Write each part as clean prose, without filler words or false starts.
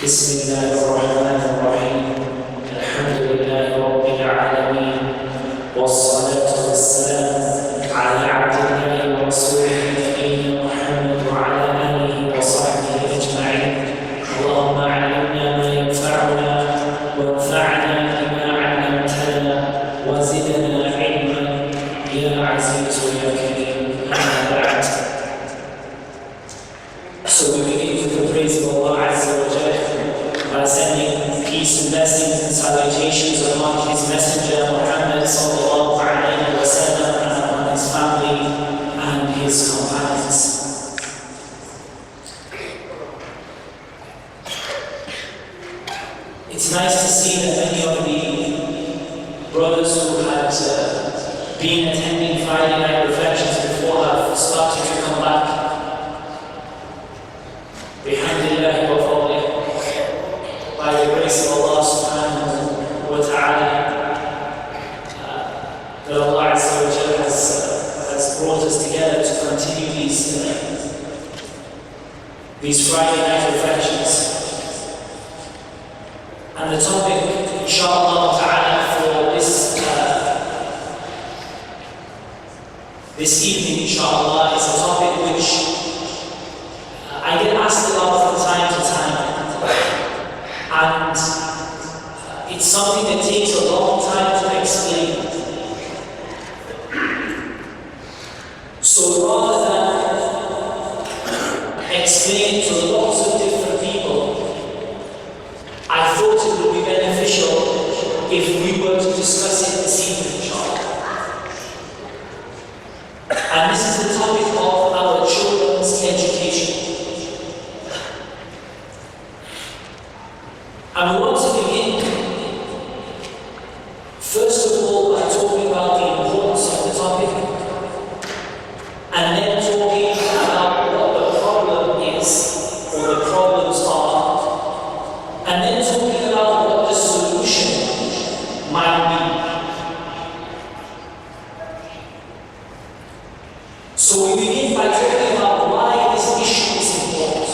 بسم الله الرحمن الرحيم الحمد لله رب العالمين والصلاة والسلام على عبد الله ورسوله نبينا محمد وعلى آله وصحبه أجمعين. اللهم علمنا ما ينفعنا وانفعنا بما علمتنا وزدنا علما يا عزيز يا كريم. أما بعد. So we begin with the praise of Allah Azza wa Jalla by sending peace and blessings and salutations upon His Messenger Muhammad sallallahu alayhi wa sallam and upon his family and his companions. It's nice to see that many of the brothers who had been attending Friday night reflections before have started to come back. Bihamdillahi wa fadlih, by the grace of Allah subhanahu wa ta'ala, that Allah Azza wa Jalla has brought us together to continue these Friday night reflections. And the topic, inshallah ta'ala, for this evening, inshallah, is a topic which I get asked about from time to time, and it's something that takes a long time to explain. So rather than explain to lots of different people, I thought it would be beneficial if we were to discuss it this evening, inshallah. And this is the topic of our children's education. And we want to begin, first of all, by talking about the importance of the topic, and then talking about what the problem is, or the problems are, and then talking about what the solution might be. So we begin by talking about why this issue is important.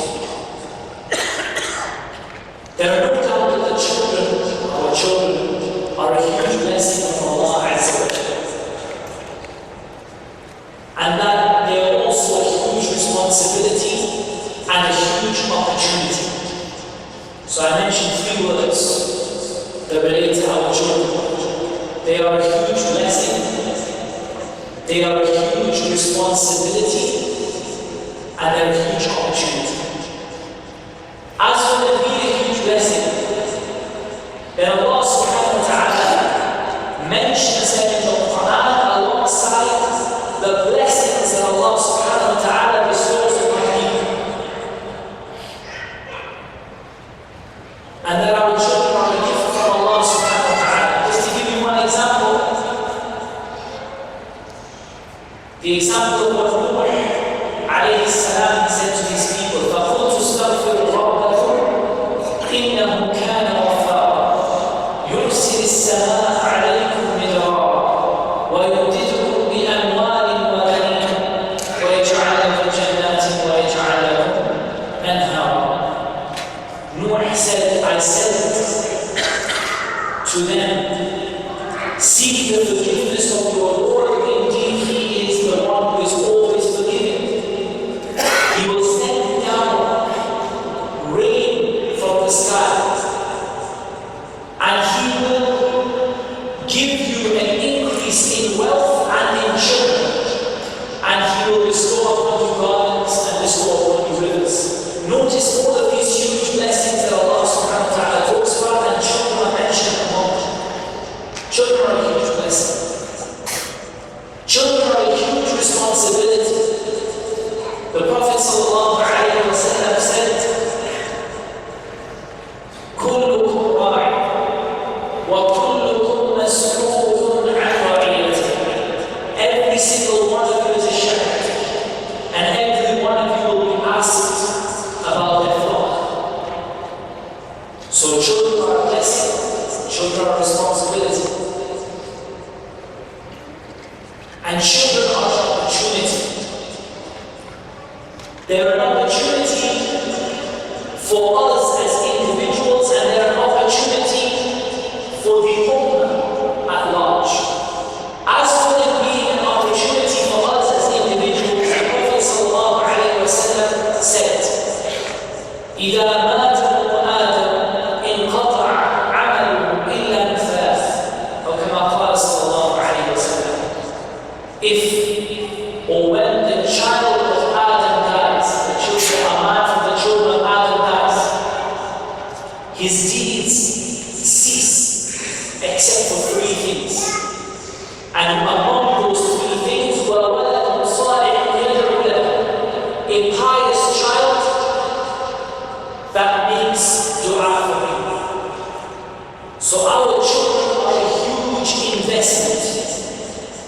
There are no doubt that our children are a huge blessing from Allah Azza wa Jalla, and that they are also a huge responsibility and a huge opportunity. So I mentioned 3 words that relate to our children. They are a huge blessing, they are a huge responsibility, and they're a huge opportunity. As for them being a huge blessing, then Allah subhanahu wa ta'ala mentions them in the Quran alongside the blessings that Allah subhanahu wa ta'ala bestows upon people. And that our children are a gift from Allah subhanahu wa ta'ala. Just to give you one example, the example of what Nuh alayhi salam said to his people, فَقُلْتُ اسْتَغْفِرُوا رَبَّكُمْ إِنَّهُ كَانَ غَفَّارًا يُرْسِلِ السَّمَاءَ عَلَيْكُمْ مِدْرَارًا وَيُمْدِدْكُمْ بِأَمْوَالٍ وَبَنِينَ وَيَجْعَلْ لَكُمْ جَنَّاتٍ وَيَجْعَلْ لَكُمْ أَنْهَارًا. Nuh said, I said to them, seek the forgiveness of your Lord. Indeed, He is the one who is always forgiving. He will send down rain from the sky, and He will give you an increase in wealth and in children, and He will bestow upon you gardens and bestow upon you rivers. Notice all of these huge blessings that Allah subhanahu wa ta'ala talks about, and children are mentioned among them. Children are a huge blessing. Children are a huge responsibility. The Prophet sallallahu alayhi wa sallam said, كُلُّكُمْ رَاعٍ وَكُلُّكُمْ مَسْئُولٌ عَنْ رَعِيَّتِهِ. Every single one of you is a shepherd, and every one of you will be asked about their flock. So children are a blessing, children are a responsibility. And children are an opportunity. They're an opportunity for us as individuals إذا مات ابن آدم انقطع عمله إلا من ثلاث أو كما قال صلى الله عليه وسلم. If or when the child of Adam dies, the children of man from the children of Adam dies, his deeds cease except for three things. And among those three things were وَلَدٌ صَالِحٌ يَدْعُو لَهُ, a pious child that makes dua for him. So our children are a huge investment.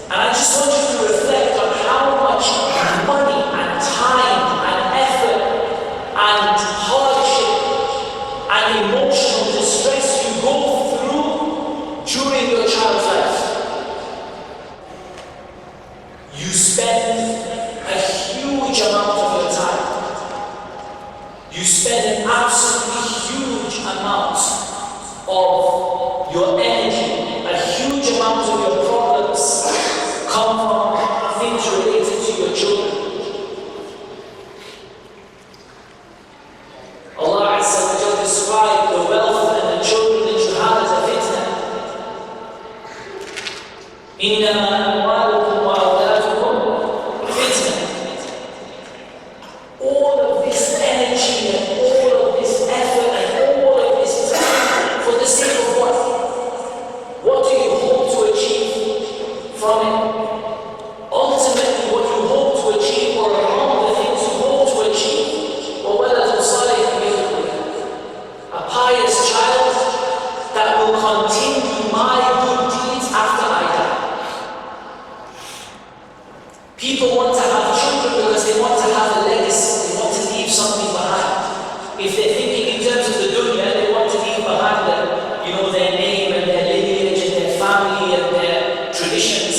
And I just want you to reflect on how much money and time and effort and hardship and emotional distress you go through during your child's life. You spend a huge amount of your time. You spend an absolutely huge amount of your energy, a huge amount of your problems come from things related to your children. Allah Azza wa Jalla described the wealth and the children that you have as a fitna. إِنَّمَا أَمْوَالُكُمْ وَأَوْلَادُكُمْ فِتْنَةٌ. All of this energy and all of this effort and all of this time for the sake of what? What do you hope to achieve from it? Ultimately, what you hope to achieve, or among the things you hope to achieve, وَوَلَدٌ صَالِحٌ يَدْعُو لَهُ, a pious child that will continue my good deeds after I die. People want to have children because they want to have a legacy, they want to leave something behind. If they're thinking in terms of the dunya, they want to leave behind their name and their lineage and their family and their traditions.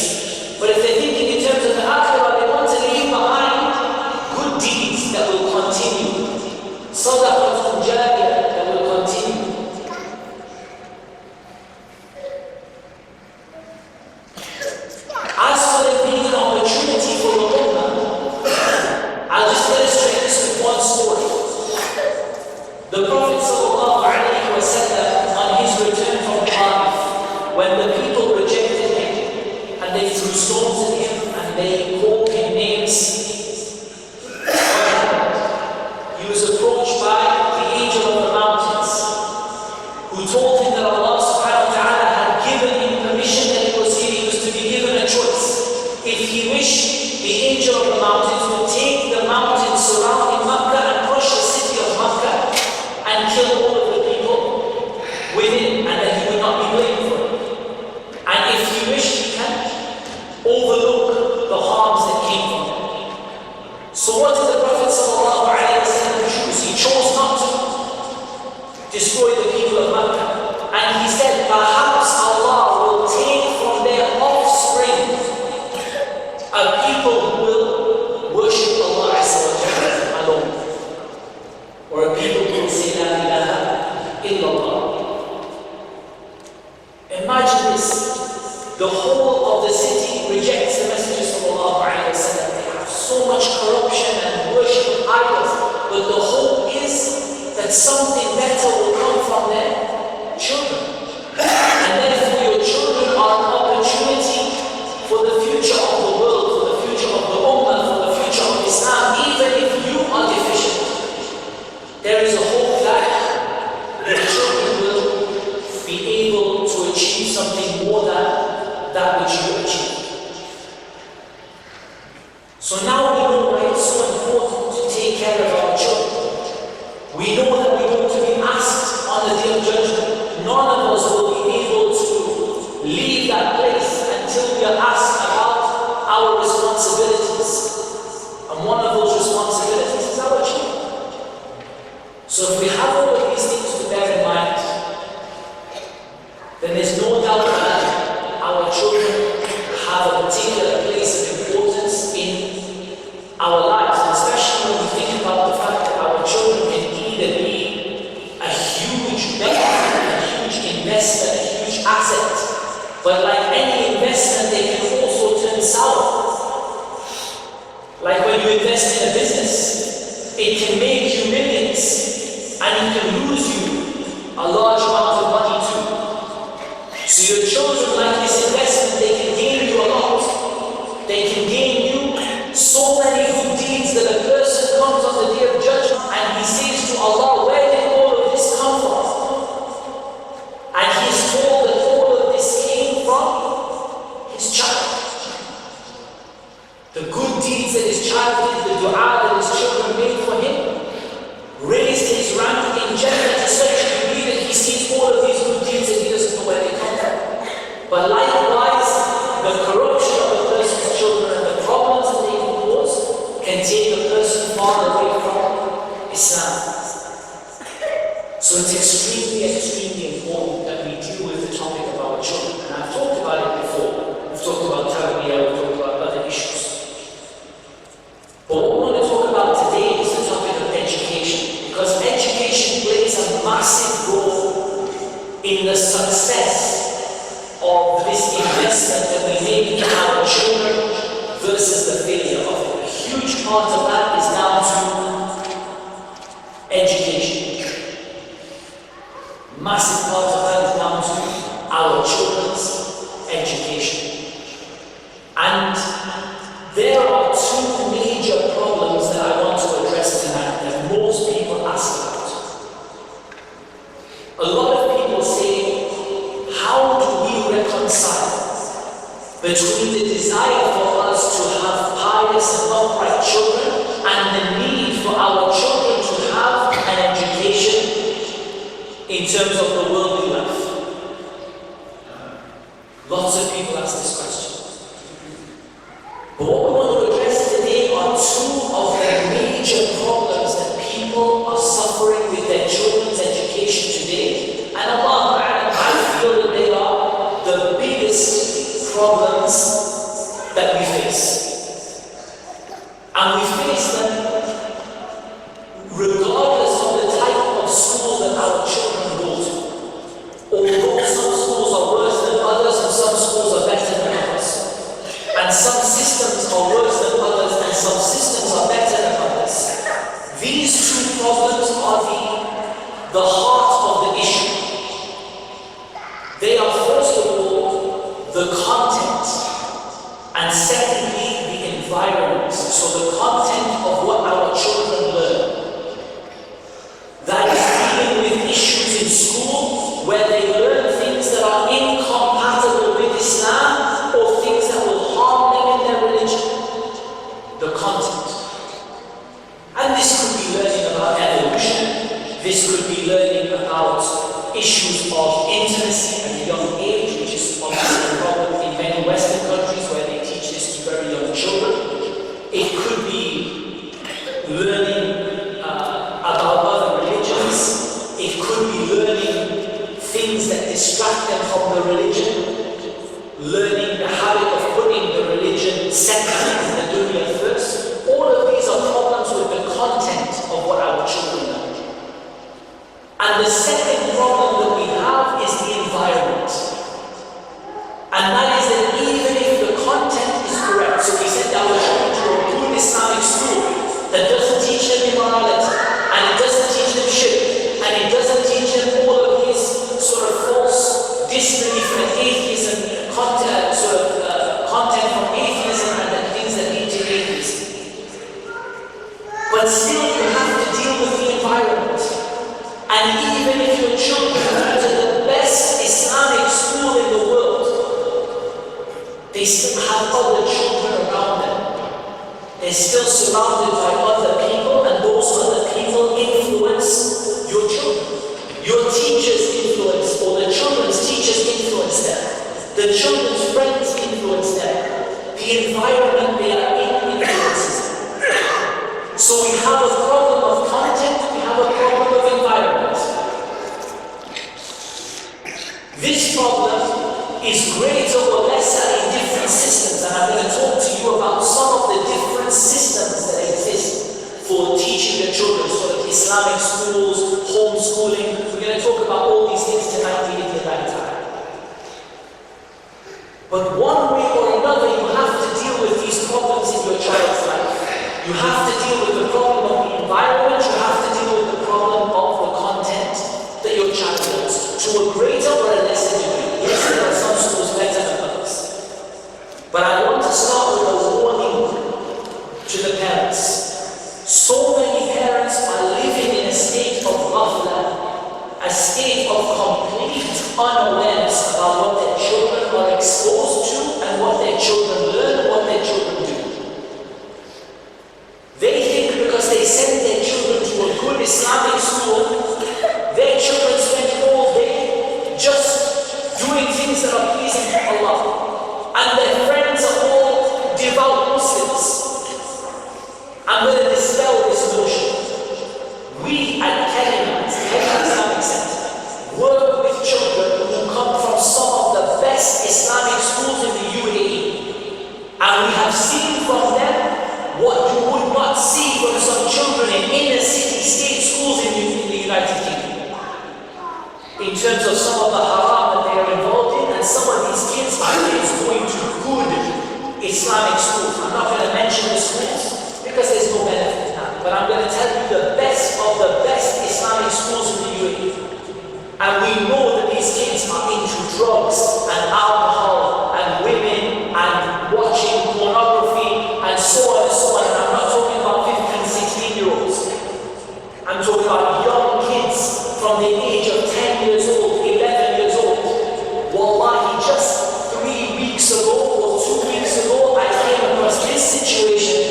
But if they're thinking in terms of the akhirah, they want to leave behind good deeds that will continue. Sadaqatun jariyah that will continue. As for them being an opportunity for your ummah, I'll just illustrate this with one story. The Prophet ﷺ, on his return from Ta'if, when the people rejected him and they threw stones at him and they called him names, he was approached by the angel of the mountains, who told him that Allah subhanahu wa ta'ala had given him permission that he was to be given a choice. If he wished, the angel of the mountains would take the mountains surrounding Makkah and crush the city of Makkah and kill all of the people within, and that he would not be blamed for it. And if he wished, he can overlook the harms that came from them. So what did the Prophet ﷺ choose? He chose not to destroy the people of Makkah. And he said, perhaps Allah will take from their offspring a people who will worship Allah alone. Or a people who will say, La ilaha illallah. Imagine this. The whole of the city rejects the messages of Allah. They have so much corruption and worship of idols. But the hope is that something better will come from their children. And therefore your children are an opportunity for the future of the world, for the future of the ummah, for the future of Islam. Even if you are deficient, there is a hope that your children will be able to achieve something more than that which you achieved. So now we know why it's so important to take care of our children. We know that we're going to be asked on the Day of Judgment. None of us will be able to leave that place until we are asked about our responsibilities. And one of those responsibilities is our children. So if we have all of these things to bear in mind, then there's no doubt that our children have a particular place of importance in our lives, and especially when we think about the fact that our children can either be a huge benefit, a huge investment, a huge asset, but like any investment, they can also turn sour. Like when you invest in a business, it can make you millions, and he can lose you a large amount of money too. So your children, like this investment, they can gain you a lot. They can gain you so many good deeds that a person comes on the day of judgment and he says to Allah, where did all of this come from? And he's told that all of this came from his child. The good deeds that his child did, the dua that his children made for him, raised his rank in Jannah to such a degree that he sees all of these good deeds and he doesn't know where they come from. But likewise, the corruption of a person's children and the problems that they can cause can take a person far away from Islam. So it's extremely, extremely important that we deal with the topic of our children. And I've talked about it before. We've talked about tarbiyah, we've talked about other issues. But what we want to talk about today is the topic of education. Because education plays a massive role in the success of this investment that we make in our children versus the failure of it. A huge part of that is down to education. Massive part of that is down to our children's education. And there are two major problems that I want to address tonight that most people ask about. A lot of people say, how do we reconcile between the desire for us to have pious and upright children and the need for our children to have an education in terms of the worldly life? Lots of people ask this question. But what we want to address today are two of the major problems that people are suffering with their children's education today. And Allah, I feel that they are the biggest problems that we face. And we face them regardless of the type of school that our children go to. Although some schools are worse than others and some schools are better than others. And some systems are worse than others and some systems are better than others. These two problems are the heart of the issue. They are first of all the content and secondly the environment. So the content of what our children learn. That is dealing with issues in school where they learn things that are incompatible with Islam or things that will harm them in their religion. The content. And this could be learning about evolution. This could be learning about issues of intimacy at a young age, which is obviously a problem in many Western countries where they teach this to very young children. It could be learning about other religions. It could be learning things that distract them from the religion. Learning the habit of putting the religion second and the dunya first. All of these are problems with the content of what our children learn. And the second problem that we have is the environment. And that is that even if the content is correct, so we send our children to a good Islamic school that doesn't teach them immorality, and it doesn't teach them shirk, and it doesn't teach them all of these sort of false disbelief and atheism content, content from atheism and the things that lead to atheism. But still you have to deal with the environment. And even if your children go to the best Islamic school in the world, they still have other children around them. They're still surrounded by other people, and those other people influence your children. Your teachers influence, or the children's teachers influence them. The children's friends influence them. The environment they are in influences them. So we have a problem of content, we have a problem of environment. This problem is greater or lesser in different systems, and I'm going to talk to you about some of the different systems that exist for teaching the children, sort of Islamic schools, homeschooling. We're going to talk about all these things tonight in the time. But one way or another, you have to deal with these problems in your child's life. You have to deal with the problem of the environment, you have to deal with the problem of the Islamic school, their children spend all day just doing things that are pleasing to Allah. And their friends are all devout Muslims. I'm going to dispel this notion. We at KALEMAH Islamic Center work with children who come from some of the best Islamic schools in the UAE. And we have seen from them what you would not see from some children in inner city state schools in the United Kingdom. In terms of some of the haram that they are involved in, and some of these kids are going to good Islamic schools. I'm not going to mention the schools because there's no benefit in that. But I'm going to tell you the best of the best Islamic schools in the UAE. And we know that these kids are into drugs and alcohol and women and watching pornography and so on and so on. And I'm not talking about 15, 16-year-olds. I'm talking about young kids from the age of 10 years old, 11 years old. Wallahi, just 3 weeks ago or 2 weeks ago, I came across this situation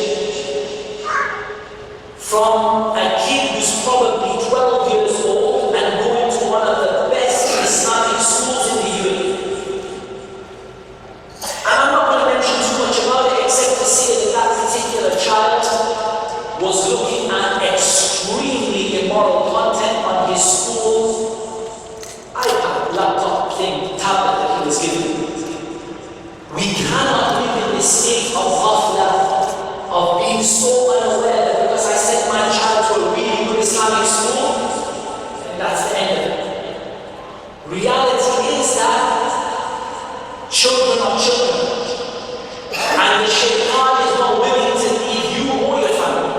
from a kid who's probably 12 years old and going to one of the best Islamic schools in the UAE. And I'm not going to mention too much about it except to say that that particular child was looking at extremely immoral content on his school iPad, laptop thing, tablet that he was given. We cannot live in this state of ghafla, of being so unaware that because I sent my child to a really good Islamic school, and that's the end of it. Reality is that children are children, and the shaitan is not willing to leave you or your family.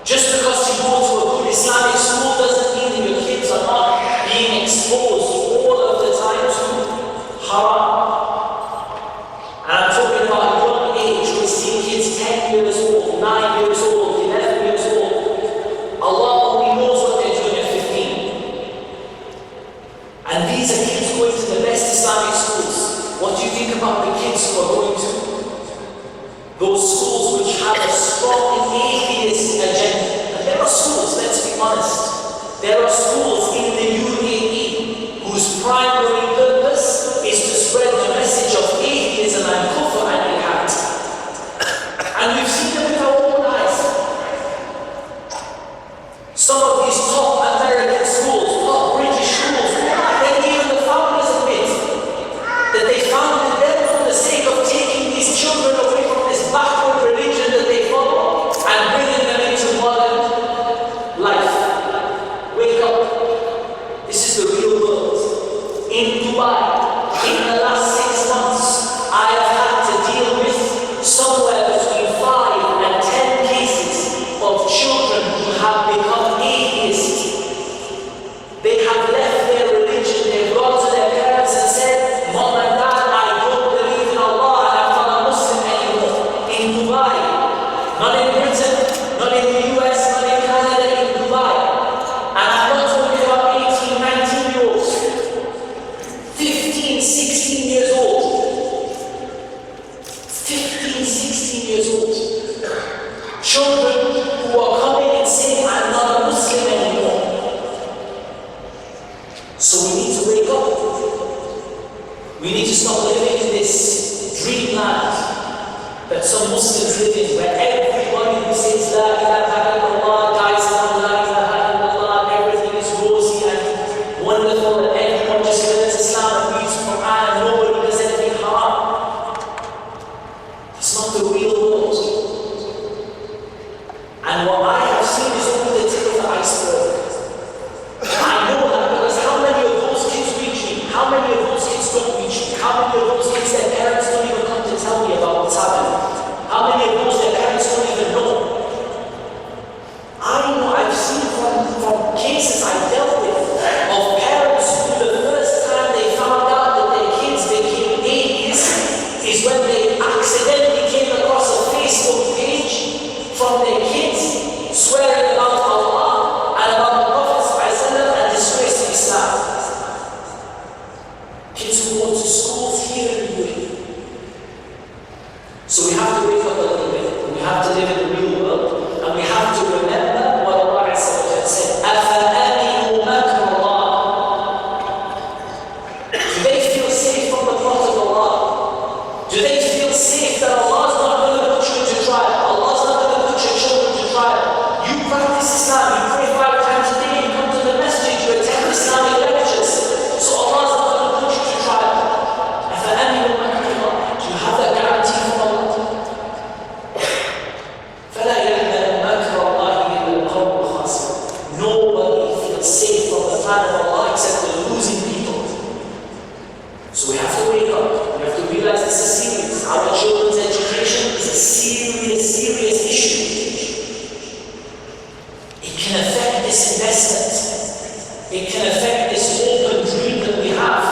Just because you go to a good Islamic school doesn't mean that your kids are not being exposed all of the time to haram. And I'm talking about young age. We're seeing kids 10 years old, 9 years old, 11 years old. Allah only knows what they're doing at 15. And these are kids going to the best Islamic schools. What do you think about the kids who are going to those schools which have a strong atheist agenda? And there are schools, let's be honest. There are schools in the UAE whose primary purpose is to spread the message of atheism and kufr and ilhad. And we've seen them with our own eyes. Some of these top American schools, top British schools, then even the founders admit that they founded them for the sake of taking these children away from this backward religion that they follow and bringing them into modern life. Wake up. This is the real world. In Dubai, in the last 6 months, I have had to deal with somewhere between 5 and 10 cases of children who have become atheists. They have left their religion, they've gone to their parents and said, Mom and Dad, I don't believe in Allah and I'm not a Muslim anymore. In Dubai, not in Britain, not in the US, not in Canada, in Dubai. And I'm not talking about 18, 19-year-olds. 15, 16 years old. 15, 16 years old. Children who are coming and saying, I'm not a Muslim anymore. So we need to wake up. We need to stop living in this dreamland that some Muslims live in, where everybody who says La ilaha illallah dies on La ilaha illallah, and everything is rosy and wonderful, and everyone just learns Islam and reads Quran and nobody does anything haram. It's not the real world. And what I have seen is only the tip of the iceberg. I know that because how many of those kids reach me? How many of those kids don't reach me? How many of those kids, their parents don't even come to tell me about what's happening? How many of those their parents don't even know? I know, I've seen from cases I dealt with of parents who the first time they found out that their kids became atheists is when they accidentally came across a Facebook page from their kids serious issue. It can affect this investment. It can affect this open dream that we have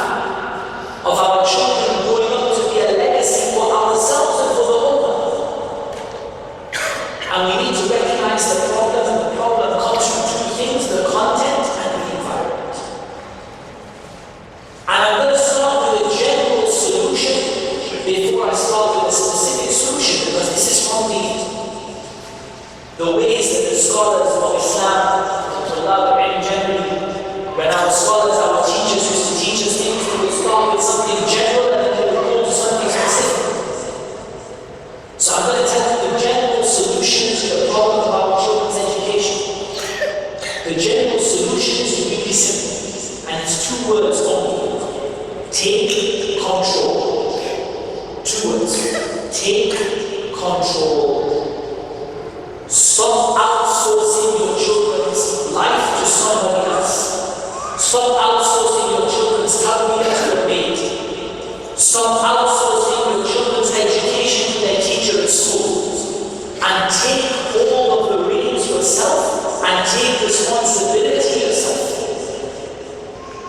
of our children growing up to be a legacy for ourselves and for the Ummah. And we need to recognize the problem, and the problem comes from two things: the content and the environment. And I'm going to start with a general solution before I start with a specific solution, because this is from the ways that the scholars of Islam, generally, when our scholars, our teachers used to teach us things, they would start with something general and then they would go to something specific. So I'm going to tell you the general solution to the problem of our children's education. The general solution is really simple, and it's two words only: take control. Two words: take control. Stop outsourcing your children's life to somebody else. Stop outsourcing your children's tarbiyah to a maid. Stop outsourcing your children's education to their teacher at school. And take hold of the reins yourself and take responsibility yourself.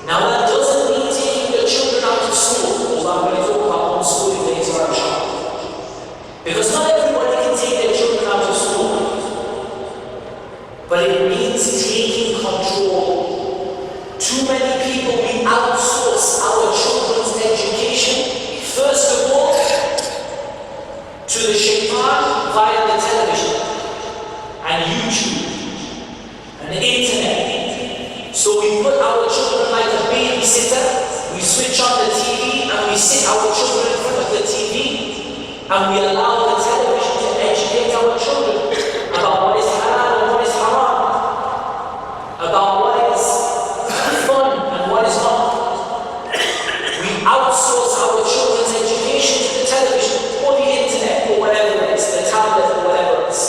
Now that doesn't mean taking your children out of school, although I'm going to talk about homeschooling later on. Because not everybody can take their children out of school. But it means taking control. Too many people, we outsource our children's education, first of all, to the Shaitan via the television and YouTube and the internet. So we put our children like a babysitter. We switch on the TV and we sit our children in front of the TV and we allow the television to educate our children about what is halal and what is haram, about what is fun and what is not. We outsource our children's education to the television or the internet or whatever it is, the tablet or whatever it is.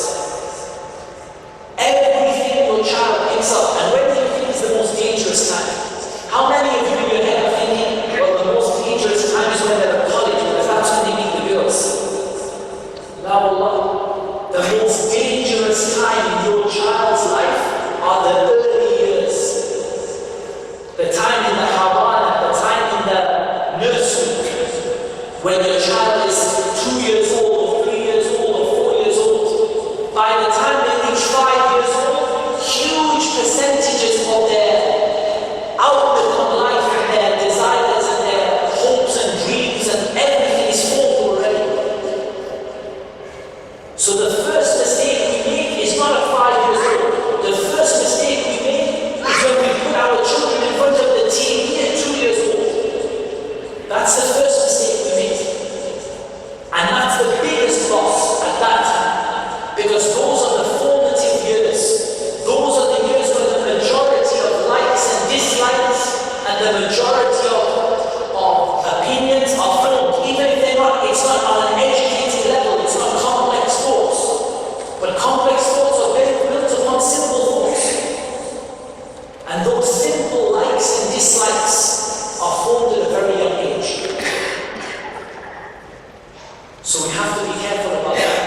Everything your child picks up. And when do you think is the most dangerous time? How many of you in your head are thinking, well, the most dangerous time is when they're at college, because that's when they meet the girls? La wallah. The most dangerous time in your child's life are the early years. The time in the Havana, the time in the nursery, when your child is 2 years old, or 3 years old, or 4 years old. By the time they reach 5 years old, huge percentages of their outlook on life and their desires and their hopes and dreams and everything is formed already. So the first mistake we make is not at 5 years old. The first mistake we make is when we put our children in front of the TV at 2 years old. That's the first mistake we make. And that's the biggest loss at that time. Because those are the formative years. Those are the years where the majority of likes and dislikes and the majority of opinions are formed. Even if they're not, it's not on an educated level, it's not complex thoughts. But complex thoughts are built upon simple thoughts. And those simple likes and dislikes are formed at a very young age. So we have to be careful about that.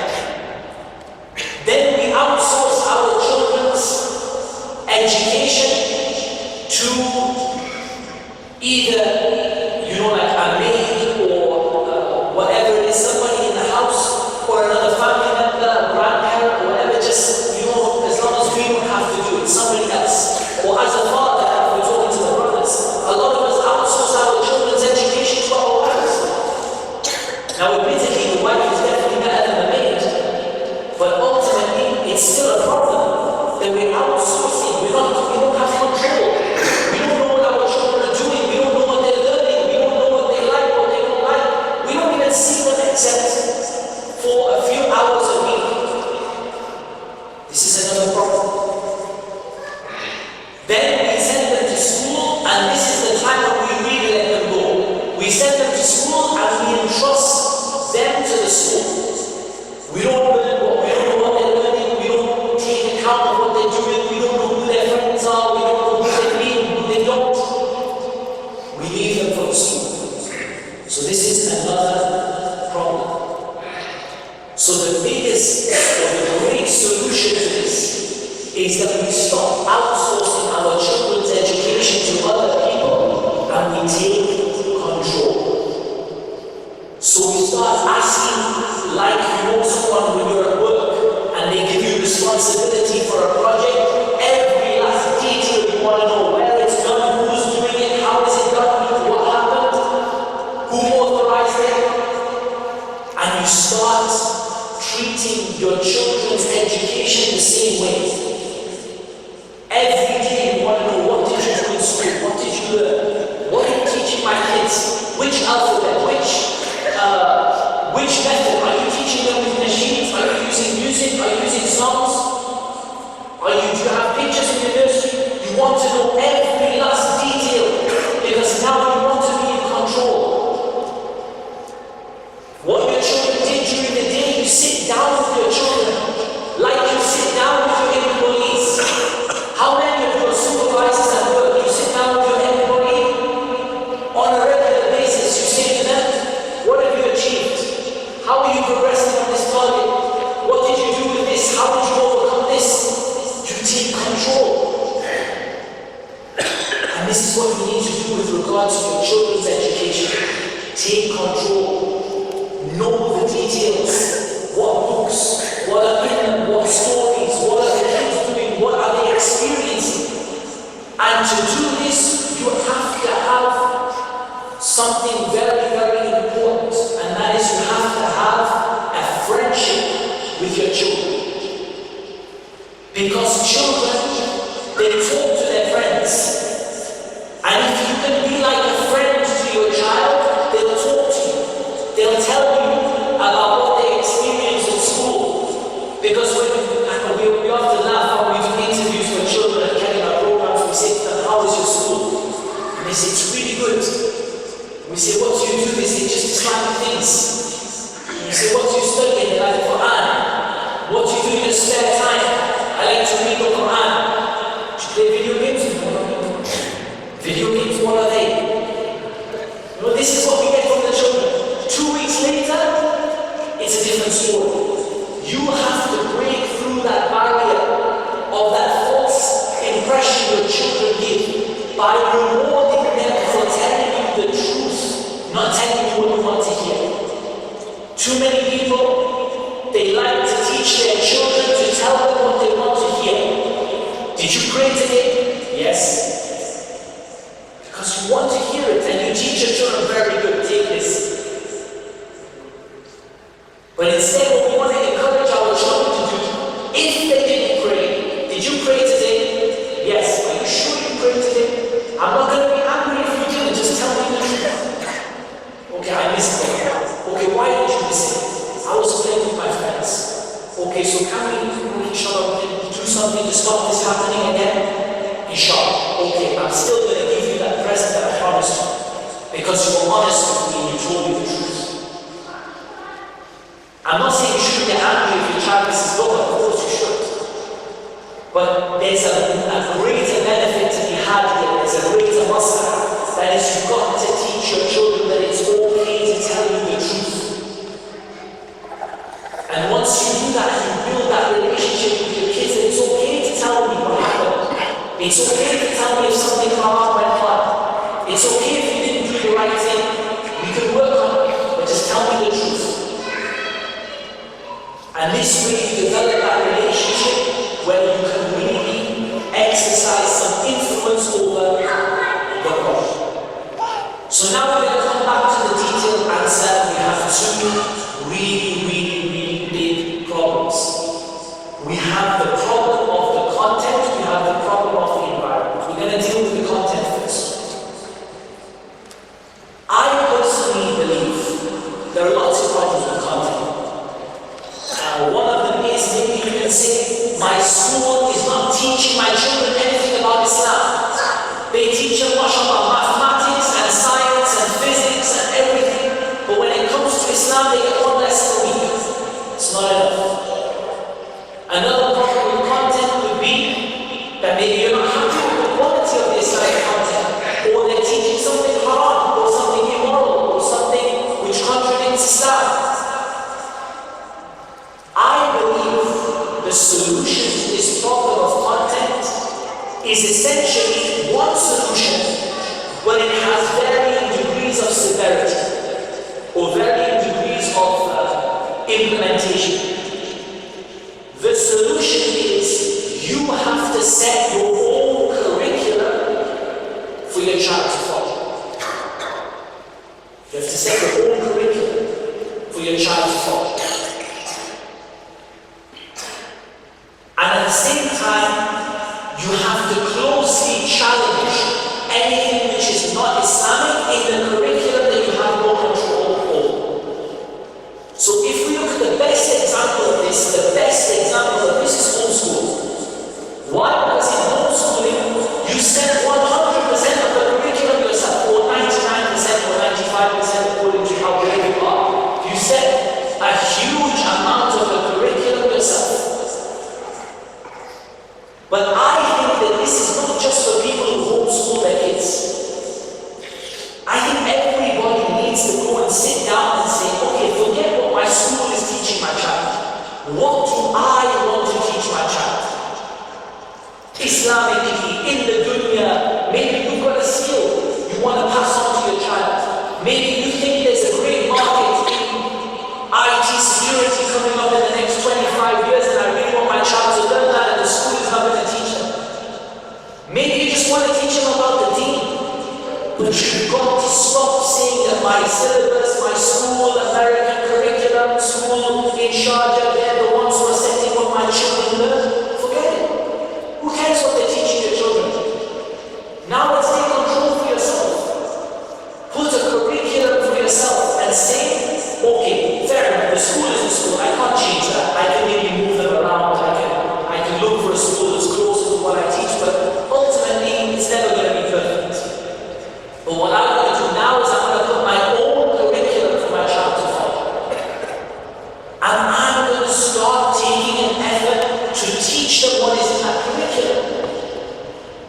Then we outsource our children's education to either, like a maid or whatever it is, somebody in the house or another family member, a grandparent or whatever, just, as long as we don't have to do it, somebody else. Or as a father, if we're talking to the brothers, a lot of us outsource our children's education to our wives. Now admittedly, the wife is definitely better than the maid, but ultimately, it's still a problem that we're outsourcing. We don't have control. We don't know what our children are doing. We don't know what they're learning. We don't know what they like, what they don't like. We don't even see them except for a few hours a week. This is another problem. Then we send them to school, and this is the time when we really let them go. We send them to school and we entrust them to the school. We don't learn we don't know what they're learning. We don't take is that we stop outsourcing our children's education to other people and we take control. So we start asking, like you know someone when you're at work and they give you responsibility for a project, every last detail you want to know, where it's done, who's doing it, how is it done, what happened, who authorized it, and you start treating your children's education the same way. Every day you want to know, what did you do in school, what did you learn, what are you teaching my kids, which alphabet, which method, are you teaching them with machines, are you using music, are you using songs, do you have pictures in your nursery? You want to know every last detail because now you want to be in control. What your children did during the day, you sit down with your children like you sit down with your employees. How many of your supervisors at work, you sit down with your employee on a regular basis, you say to them, what have you achieved? How are you progressing on this target? What did you do with this? How did you overcome this? You take control. And this is what you need to do with regard to your children's education. Take control. Know the details. What books? What are in them? What stories? What are the kids doing? What are they experiencing? And to do this, you have to have something very, very important, and that is you have to have a friendship with your children. Because children, they talk to their friends. And if you can be like a friend to your child, they'll talk to you. They'll tell you about what they experience at school. Because we often laugh when we do interviews with children and carrying our programs, we say to them, how is your school? And they say, it's really good. We say, what do you do? They say, just Islamic things. We say, what do you study? They like the Quran. What do you do in your spare time? I like to read the Quran. Do you play video games? Video games, what are they? You know, this is what we get from the children. 2 weeks later, it's a different story. You have to break through that barrier of that false impression your children give by rewarding them for telling you the truth, not telling you what you want to hear. Too many people, they like to teach their children to tell them what they want to hear. Did you pray today? Yes. Because you want to hear it, and you teach your children, very good, take this. But instead, what we want to encourage our children to do, if they didn't pray, did you pray today? Yes. Are you sure you prayed today? I'm not going to be angry if you didn't, just tell me the truth. Okay, I missed it. Okay, why did you miss it? I was playing with my friends. Okay, so can we, inshallah, do something to stop this happening again? Inshallah. Okay, I'm still going to give you that present that I promised you. Because you were honest with me and you told me the truth. I'm not saying you shouldn't get angry if your child misses God, of course you should. But there's a greater benefit to be had here, there's a greater maslahah. That is, you've got to teach your children that it's okay to tell you the truth. And once you do that, you build that relationship with your kids, and it's okay to tell me what happened. It's okay to tell me if something haram went on. It's okay if you didn't do the right thing. We can work on it, but just tell me the truth. And this way you develop that relationship where you can really exercise some influence over the God. So now we're going to come back to the detailed answer. We have two really big problems. We have the problem of the content, we have the problem of the environment. We're going to deal with the content first. I personally believe there are lots of problems with content. One of them is, maybe you can say, my school is not teaching my children anything about Islam. They teach them, mashallah, mathematics and science and physics and everything. But when it comes to Islam, they get one lesson a week. It's not enough. Another problem with content would be that maybe you're not happy with the quality of the Islamic content. Or they're teaching something haram, or something immoral, or something which contradicts Islam. I believe the solution to this problem of is essentially one solution, but it has varying degrees of severity or varying degrees of implementation. The solution is you have to set your own curriculum for your child to follow. You have to set your own curriculum for your child to follow. And at the same time, you have to closely challenge anything which is not Islamic in the curriculum that you have no control over. So if we look at the best example of this, is homeschooling. Why? Because in homeschooling, you set 100% of the curriculum yourself, or 99% or 95% according to how brave you are. You set a huge amount of the curriculum yourself. But I think that this is not just for people who homeschool their kids. I think everybody needs to go and sit down and say, okay, forget what my school is teaching my child. What do I want to teach my child? Islamically, in the dunya, maybe you've got a skill you want to pass on to your child. Maybe you think there's a great market in IT security coming up in the next 25 years and I really want my child to learn that and the school is not going to teach them. Maybe you just want to teach them about the deen. But you've got to stop saying that my syllabus, my school, American curriculum, school in Sharjah, they're the ones who are setting what my children learn. Forget it. Who cares what they're teaching your children? Now let's take control for yourself. Put a curriculum for yourself and say, okay, fair enough, the school is the school, I can't change that. I can maybe move them around, I can look for a school that's closer to what I teach, but ultimately it's never going to be perfect. But what I'm going to do now is I'm going to put my own curriculum for my child to follow. And I'm going to start taking an effort to teach them what is in that curriculum.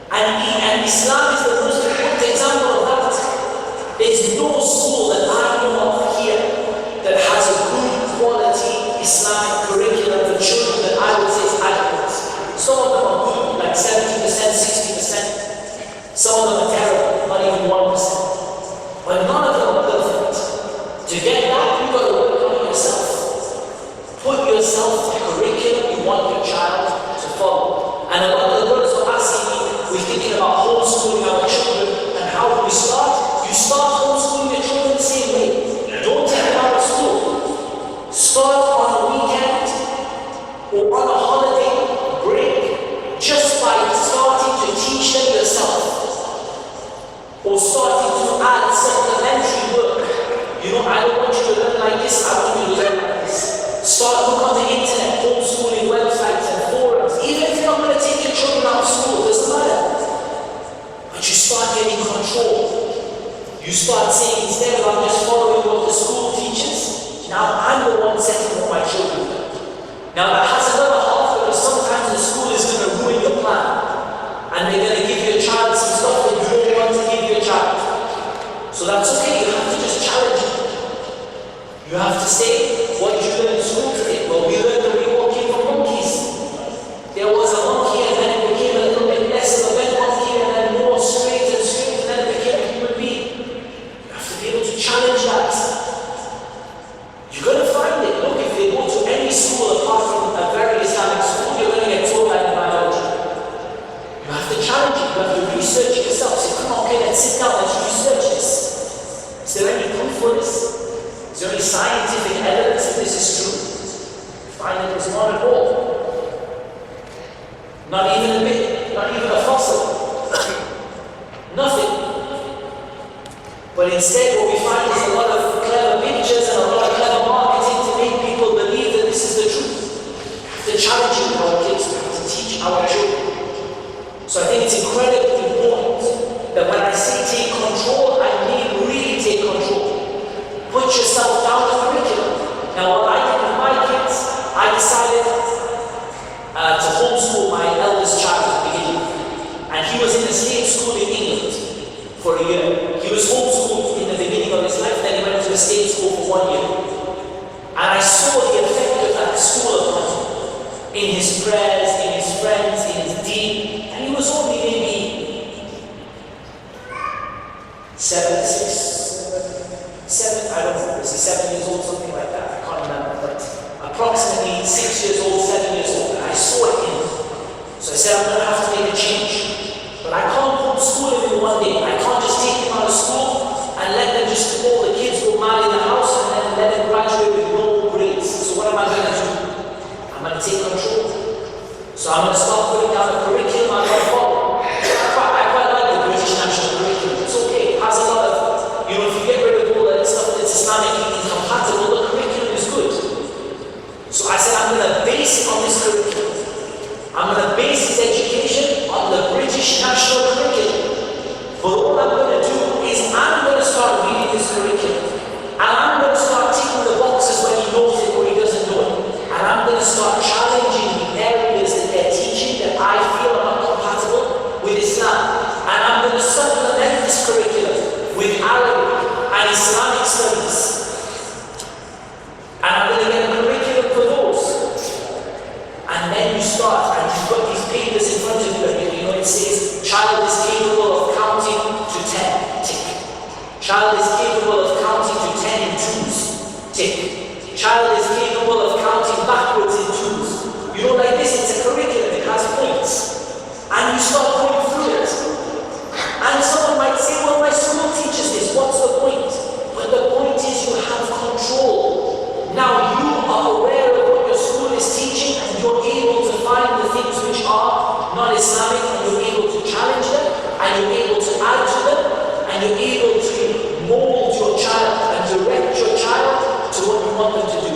And Islam is the most important example of that. There's no school that I know of here that has a good quality Islamic curriculum for children that I would say is adequate. Some of them are good, like 70%, 60%. Some of them are terrible, not even 1%. But none of them are perfect. To get that, you've got to work on yourself. Put yourself the curriculum you want your child to follow. And a lot of the girls are asking me, we're thinking about homeschooling our children, and how do we start? You start homeschooling your children the same way. Don't take them out of school. Start on a weekend or on a holiday break just by starting to teach them yourself. Or starting to add supplementary work. You know, I don't want you to learn like this, I want you to learn like this. Start look on the internet, homeschooling websites and forums. Even if you're not going to take your children out of school, doesn't matter. But you start getting control. You start saying, instead of I'm just following what the school teaches, now I'm the one setting what my children do. Now that has another half, because sometimes the school is going to ruin your plan. And they're going to give your child some stuff that you don't want to give your child. So that's okay, you have to just challenge it. You have to say, what did you learn in school today? Well, we learned that we all came from monkeys. There was a monkey and then it became a little bit less of a wet monkey and then more straight and then it became a human being. You have to be able to challenge that. You're going to find it. Look, if they go to any school apart from a very Islamic school, you're going to get told that in biology. You have to challenge it. You have to research it yourself. Say, come on, okay, let's sit down, let's research this. Is there any proof for this? Is there any scientific evidence that this is true? You find that there's none at all. Not even a bit, not even a fossil. Nothing. But instead what we find is a lot of clever pictures and a lot of clever marketing to make people believe that this is the truth. We have to challenge our kids, we have to teach our children. So I think it's incredibly important that when I say take control, I mean really take control. Put yourself down the curriculum. Now what I did with my kids, I decided to homeschool my eldest child at the beginning. And he was in the state school in England for a year. He was homeschooled in the beginning of his life, then he went to the state school for 1 year. And I saw the effect of that school upon him. In his prayers, in his friends, in his deen, and he was only maybe 7, I don't know, was he 7 years old, something like that, I can't remember, but approximately 6 years old, 7 years old, and I saw it in him. So I said, I'm going to have to make a change. But I can't homeschool him in one day. I can't just take him out of school and let them just, all the kids go mad in the house and then let him graduate with no grades. So what am I going to do? I'm going to take control. So I'm going to start putting down a curriculum I'm going to follow. I quite like the British national curriculum. It's okay. It has a lot of, if you get rid of all that stuff that's Islamically incompatible, the curriculum is good. So I said, I'm going to base it on this curriculum. I'm going to base his education on the British national curriculum. But all I'm going to do is I'm going to start reading this curriculum. And I'm going to start ticking the boxes when he knows it or he doesn't know it. And I'm going to start challenging the areas that they're teaching that I feel are not compatible with Islam. And I'm going to supplement this curriculum with Arabic and Islamic studies. And I'm going to get a curriculum for those. And then you start, and you've got these papers in front of you, it says, child is capable of counting to 10, tick. Child is capable of counting to 10 in twos, tick. Child is capable of counting backwards in twos. Like this, it's a curriculum, it has points. And you start going through it. And someone might say, well, my school teaches this, what's the point? But the point is you have control. Now you are aware of what your school is teaching and you're able to find the things which are non-Islamic and you're able to challenge them and you're able to add to them and you're able to mold your child and direct your child to what you want them to do.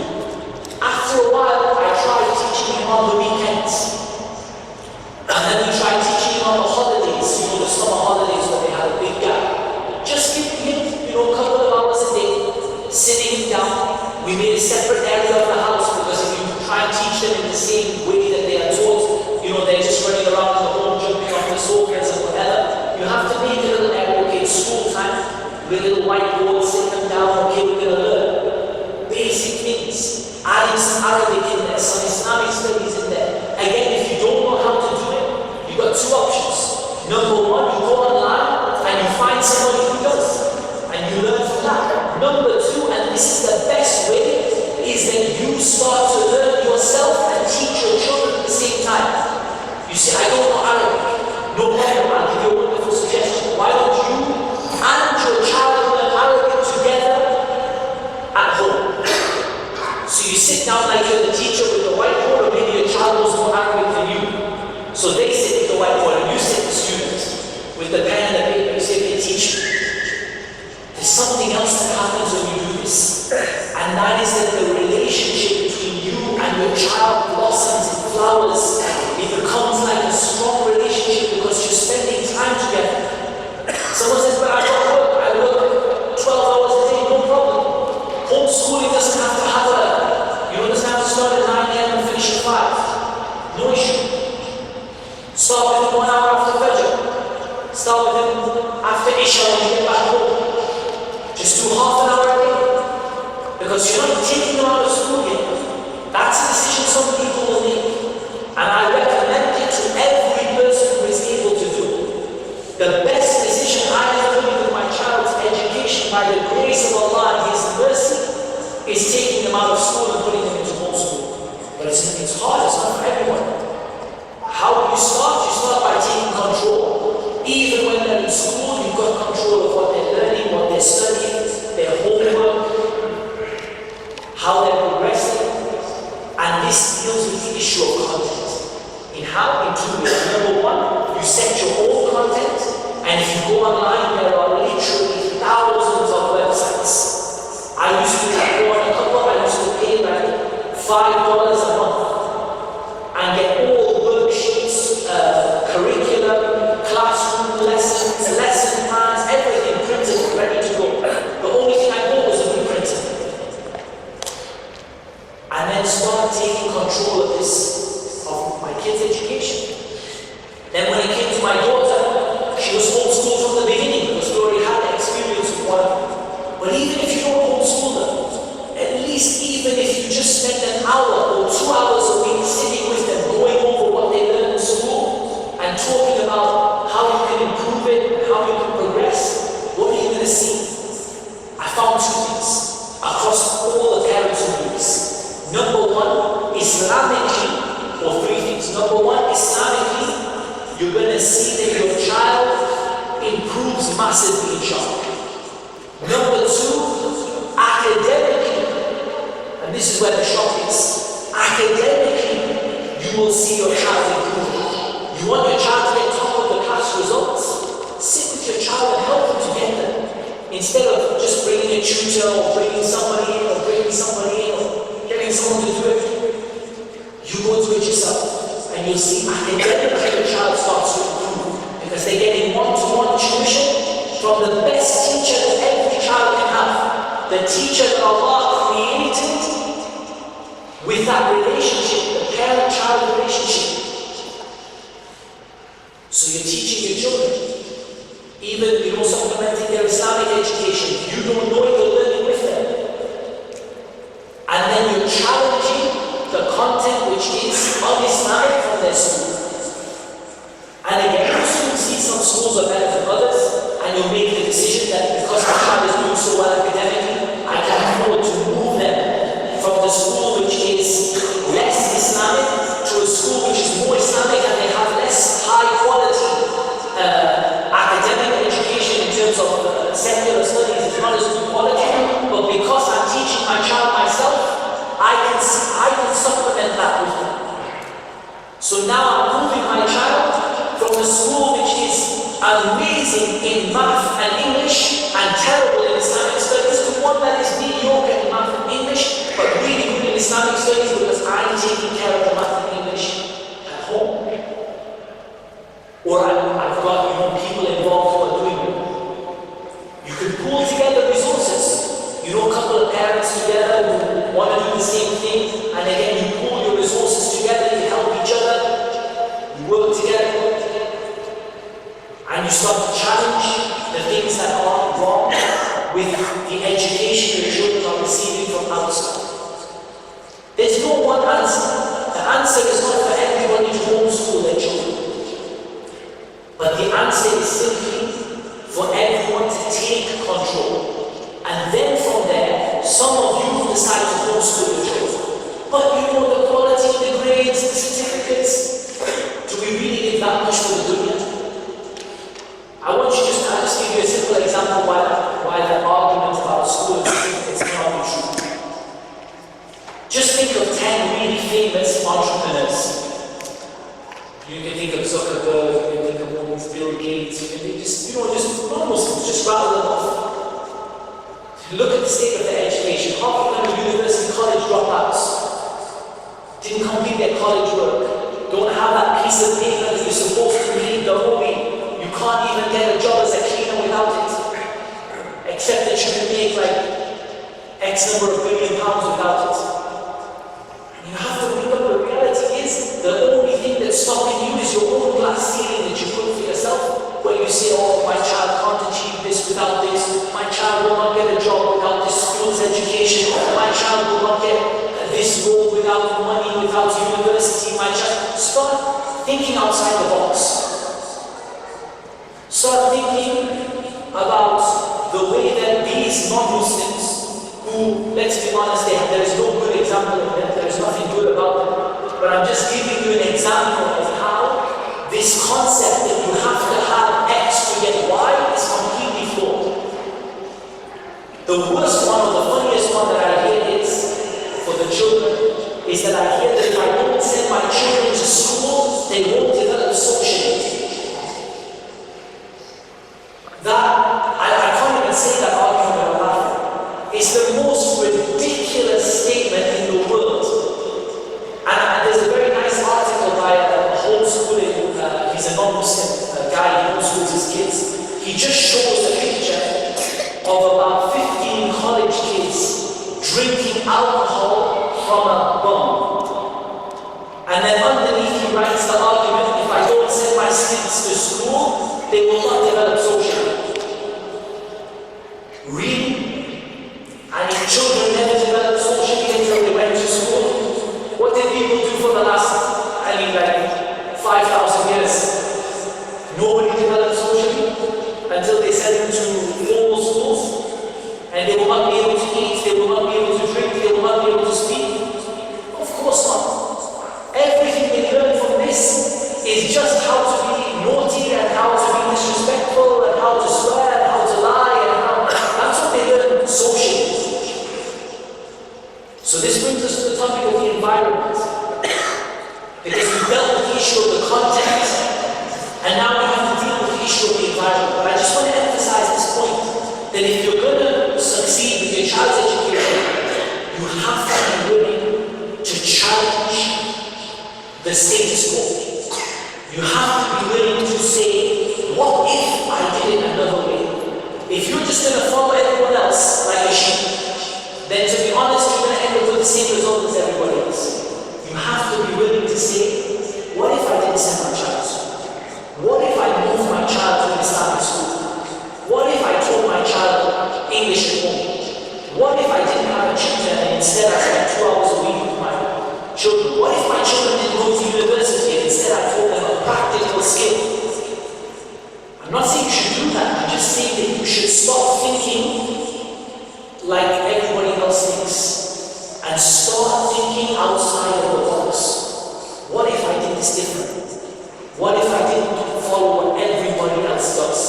After a while, I tried teaching him on the weekends. And then we tried teaching him on the holidays, the summer holidays when they had a big gap. Just give him, a couple of hours a day, sitting him down. We made a separate area of the house because if you try and teach them in the same way that they are taught, they're just running around in the home, jumping off the sofas and whatever. You have to make a little area, okay, it's school time, with a little whiteboard, sit them down, okay, we're going to learn basic things. Adding some Arabic in there, some Islamic studies in there. Again, if you don't know how to do it, you've got two options. Number one, you go online and you find somebody who does, and you learn from that. Number two, and this is the best way, is that you start to learn yourself and teach your children at the same time. You say, I don't know Arabic. No problem, I'll give you a wonderful suggestion. Why don't you and your child learn Arabic together at home? So you sit down like you're the teacher with the whiteboard, or maybe your child knows more Arabic than you. So they sit with the whiteboard and you sit the student with the pen and the paper. You say, okay, teach me. There's something else that happens when you do this. And that is that the relationship between you and your child blossoms and flowers. It becomes like a strong relationship because you're spending time together. Someone says, but I work 12 hours a day, no problem. Homeschooling doesn't have to have doesn't have to start at 9 a.m. and finish at 5. No issue. Start with him 1 hour after Fajr. Start with him after Isha when you get back home. Just do half an hour a day. Because you're not taking them out of school yet. That's a decision some people will make. And I recommend it to every person who is able to do it. The best decision I ever made with my child's education, by the grace of Allah and His mercy, is taking them out of school and putting them into homeschool. But it's hard, it's not for everyone. How do you start? You start by taking control. Even when they're in school, you've got control of what they're learning, what they're studying, their homework, how they're progressing. And this deals with the issue of content. In two ways. Number one, you set your own content, and if you go online, there are literally thousands of websites. I used to go on a couple, I used to pay like $5 a month and get all worksheets, curriculum, classroom lessons, lesson plans, everything printed, ready to go. The only thing I bought was a new printer. And then start taking control of this, of my kids' education. Then when it came to my daughter, she was homeschooled from the beginning because we already had the experience of one. But even if you don't homeschool them, at least even if you just spend an hour or 2 hours Number one, Islamically, you're going to see that your child improves massively, inshallah. Number two, academically, and this is where the shock is, academically, you will see your child improve. You want your child to get top of the class results? Sit with your child and help them to get them. Instead of just bringing a tutor or bringing somebody in or getting someone to do it, you go do it yourself. And you'll see academically your child starts to improve. Because they're getting one-to-one tuition from the best teacher that every child can have. The teacher that Allah created with that relationship, the parent-child relationship. So you're teaching your children. Even, supplementing their Islamic education. If you don't know it, you're learning with them. And then you're challenging the content which is un-Islamic from their school. And again, you soon see some schools are better than others, and you'll make the decision that because my child is doing so well academically, I can afford to move them from the school which is less Islamic to a school which is more Islamic and they have less high quality academic education in terms of secular studies as well as good quality. But because I'm teaching my child myself, I can supplement that with them. So now I'm moving my child from a school which is amazing in math and English and terrible in Islamic studies to one that is mediocre in math and English but really good in Islamic studies because I'm taking care of the math and English at home. Or I've got people involved who are doing it. You can pool together resources. A couple of parents together who want to do the same thing, and again you pool your resources together, you help each other, you work together, and you start to challenge the things that are wrong with the education your children are receiving from outside. There's no one answer. The answer is not for everybody to homeschool their children. But the answer is simply for everyone to take control. And then from there, some of you decide to homeschool your children. But the quality, the grades, the certificates, do we really give that much for the dunya? I'll just give you a simple example why the argument about school and certificates cannot be true. Just think of 10 really famous entrepreneurs. You can think of Zuckerberg, you can think of all these Bill Gates, you can think just non-Muslims, just rattle them off. Look at the state of their education. Half of them are university college dropouts. Didn't complete their college work. Don't have that piece of paper that you're supposed to read the hobby. You can't even get a job as a cleaner without it. Except that you can make like X number of billion pounds without it. You have to remember the reality is the only thing that's stopping you is your own glass ceiling that you put for yourself. Where you say, oh, my child can't achieve this without this. My child will not get a job without this school's education. My child will not get this role without money, without university. My child. Start thinking outside the box. Start thinking about the way that these non-Muslims who, let's be honest, there is no good example of them, there is nothing good about them. But I'm just giving you an example of how this concept that you have to have X to get Y is completely flawed. The worst one or the funniest one that I hear is, for the children, is that I hear that if I don't send my children to school, they won't develop socially. I can't even say that argument without laughing. It's the most ridiculous statement in the world. And there's a very nice article by a homeschooling, he's a non-Muslim guy, he homeschools his kids. He just shows a picture of about 15 college kids drinking alcohol from a bum. And then underneath he writes the argument, if I don't send my kids to school, they will not develop socially. Really? And if children never develop socially until they went to school, what did people do for the last, 5,000 years? Nobody developed socially until they sent them to formal schools, and they will not be able to eat, they will not be able to drink, they will not be able to speak. Of course not. Everything they learn from this the issue of the content, and now we have to deal with the issue of the environment. But I just want to emphasize this point, that if you're going to succeed with your child's education, you have to be willing to challenge the status quo. You have to be willing to say, what if I did it another way? If you're just going to follow everyone else like a sheep, then to be honest, you're going to end up with the same result as everybody else. You have to be willing to say, what if I didn't send my child to school? What if I moved my child to an Islamic school? What if I taught my child English at home? What if I didn't have a tutor and instead I spent 2 hours a week with my children? What if my children didn't go to university and instead I taught them a practical skill? I'm not saying you should do that. I'm just saying that you should stop thinking like everybody else thinks and start thinking outside of the box. What if I did this different? What if I didn't follow what everybody else does?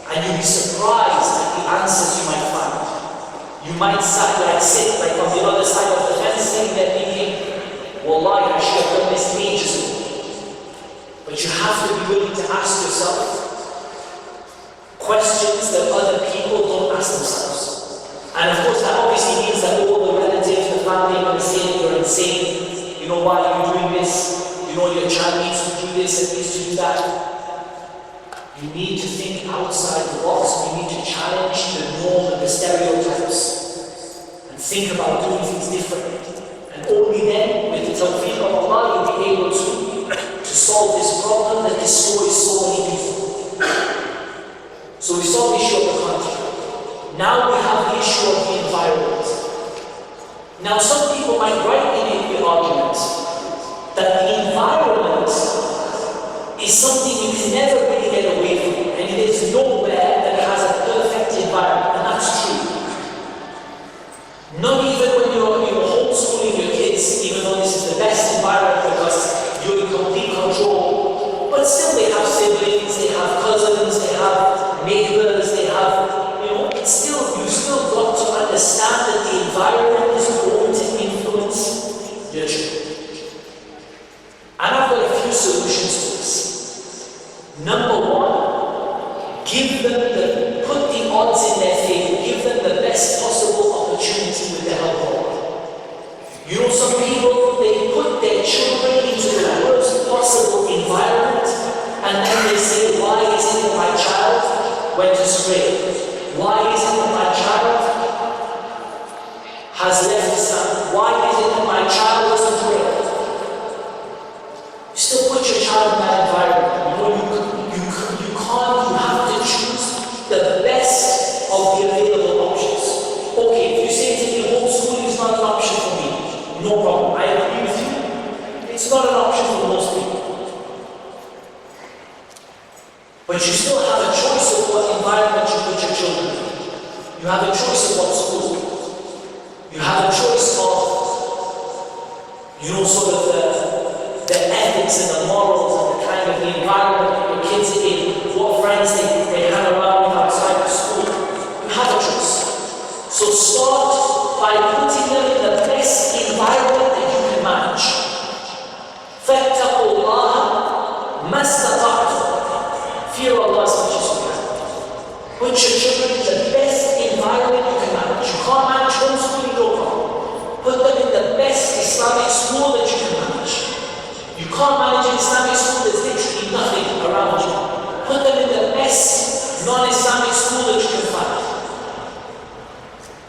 And you'll be surprised at the answers you might find. You might sit like on the other side of the fence sitting there thinking, Wallahi, I should have done this ages ago. But you have to be willing to ask yourself questions that other people don't ask themselves. And of course that obviously means that all the relatives, the family are saying you're insane. You know, why are you doing this? You know, your child needs to do this and needs to do that. You need to think outside the box. You need to challenge the norm and the stereotypes and think about doing things differently. And only then, with the tawfiq of Allah, you'll be able to solve this problem that destroys so many people. So we solved the issue of the content. Now we have the issue of the environment. Now some people might rightly make the argument that the environment is something you can never really get away from, and it is nowhere that has a perfect environment, and that's true. Not even when you're homeschooling your kids, even though this is the best environment because you're in complete control, but still they have siblings, they have cousins, they have neighbors, they have, you still got to understand that the environment is going to influence your children. And I've got a few solutions to this. Number one, put the odds in their favor, give them the best possible opportunity with the help of Allah. Some people, they put their children into the worst possible environment and then they say, why is it that my child went astray? Why is it that my child has left Islam? Why is it that my child doesn't pray? You still put your child in that environment. You have to choose the best of the available options. Okay, if you say to me homeschooling is not an option for me, no problem, I agree with you. It's not an option for most people. But you still have a choice of what environment you put your children in. You have a choice of what school. You have a choice of, sort of the ethics and the morals and the kind of the environment that your kids are in, what friends they hang around with outside of school. You have a choice. So start by putting them in the best environment that you can manage. فَاتَّقُوا اللَّهَ مَا اسْتَطَعْتُمْ. Fear Allah as much as you can. Put your children in the best environment you can manage. You can't manage homeschooling, no problem. Put them in the best Islamic school that you can manage. You can't manage an Islamic school, there's literally nothing around you. Put them in the best non-Islamic school that you can find.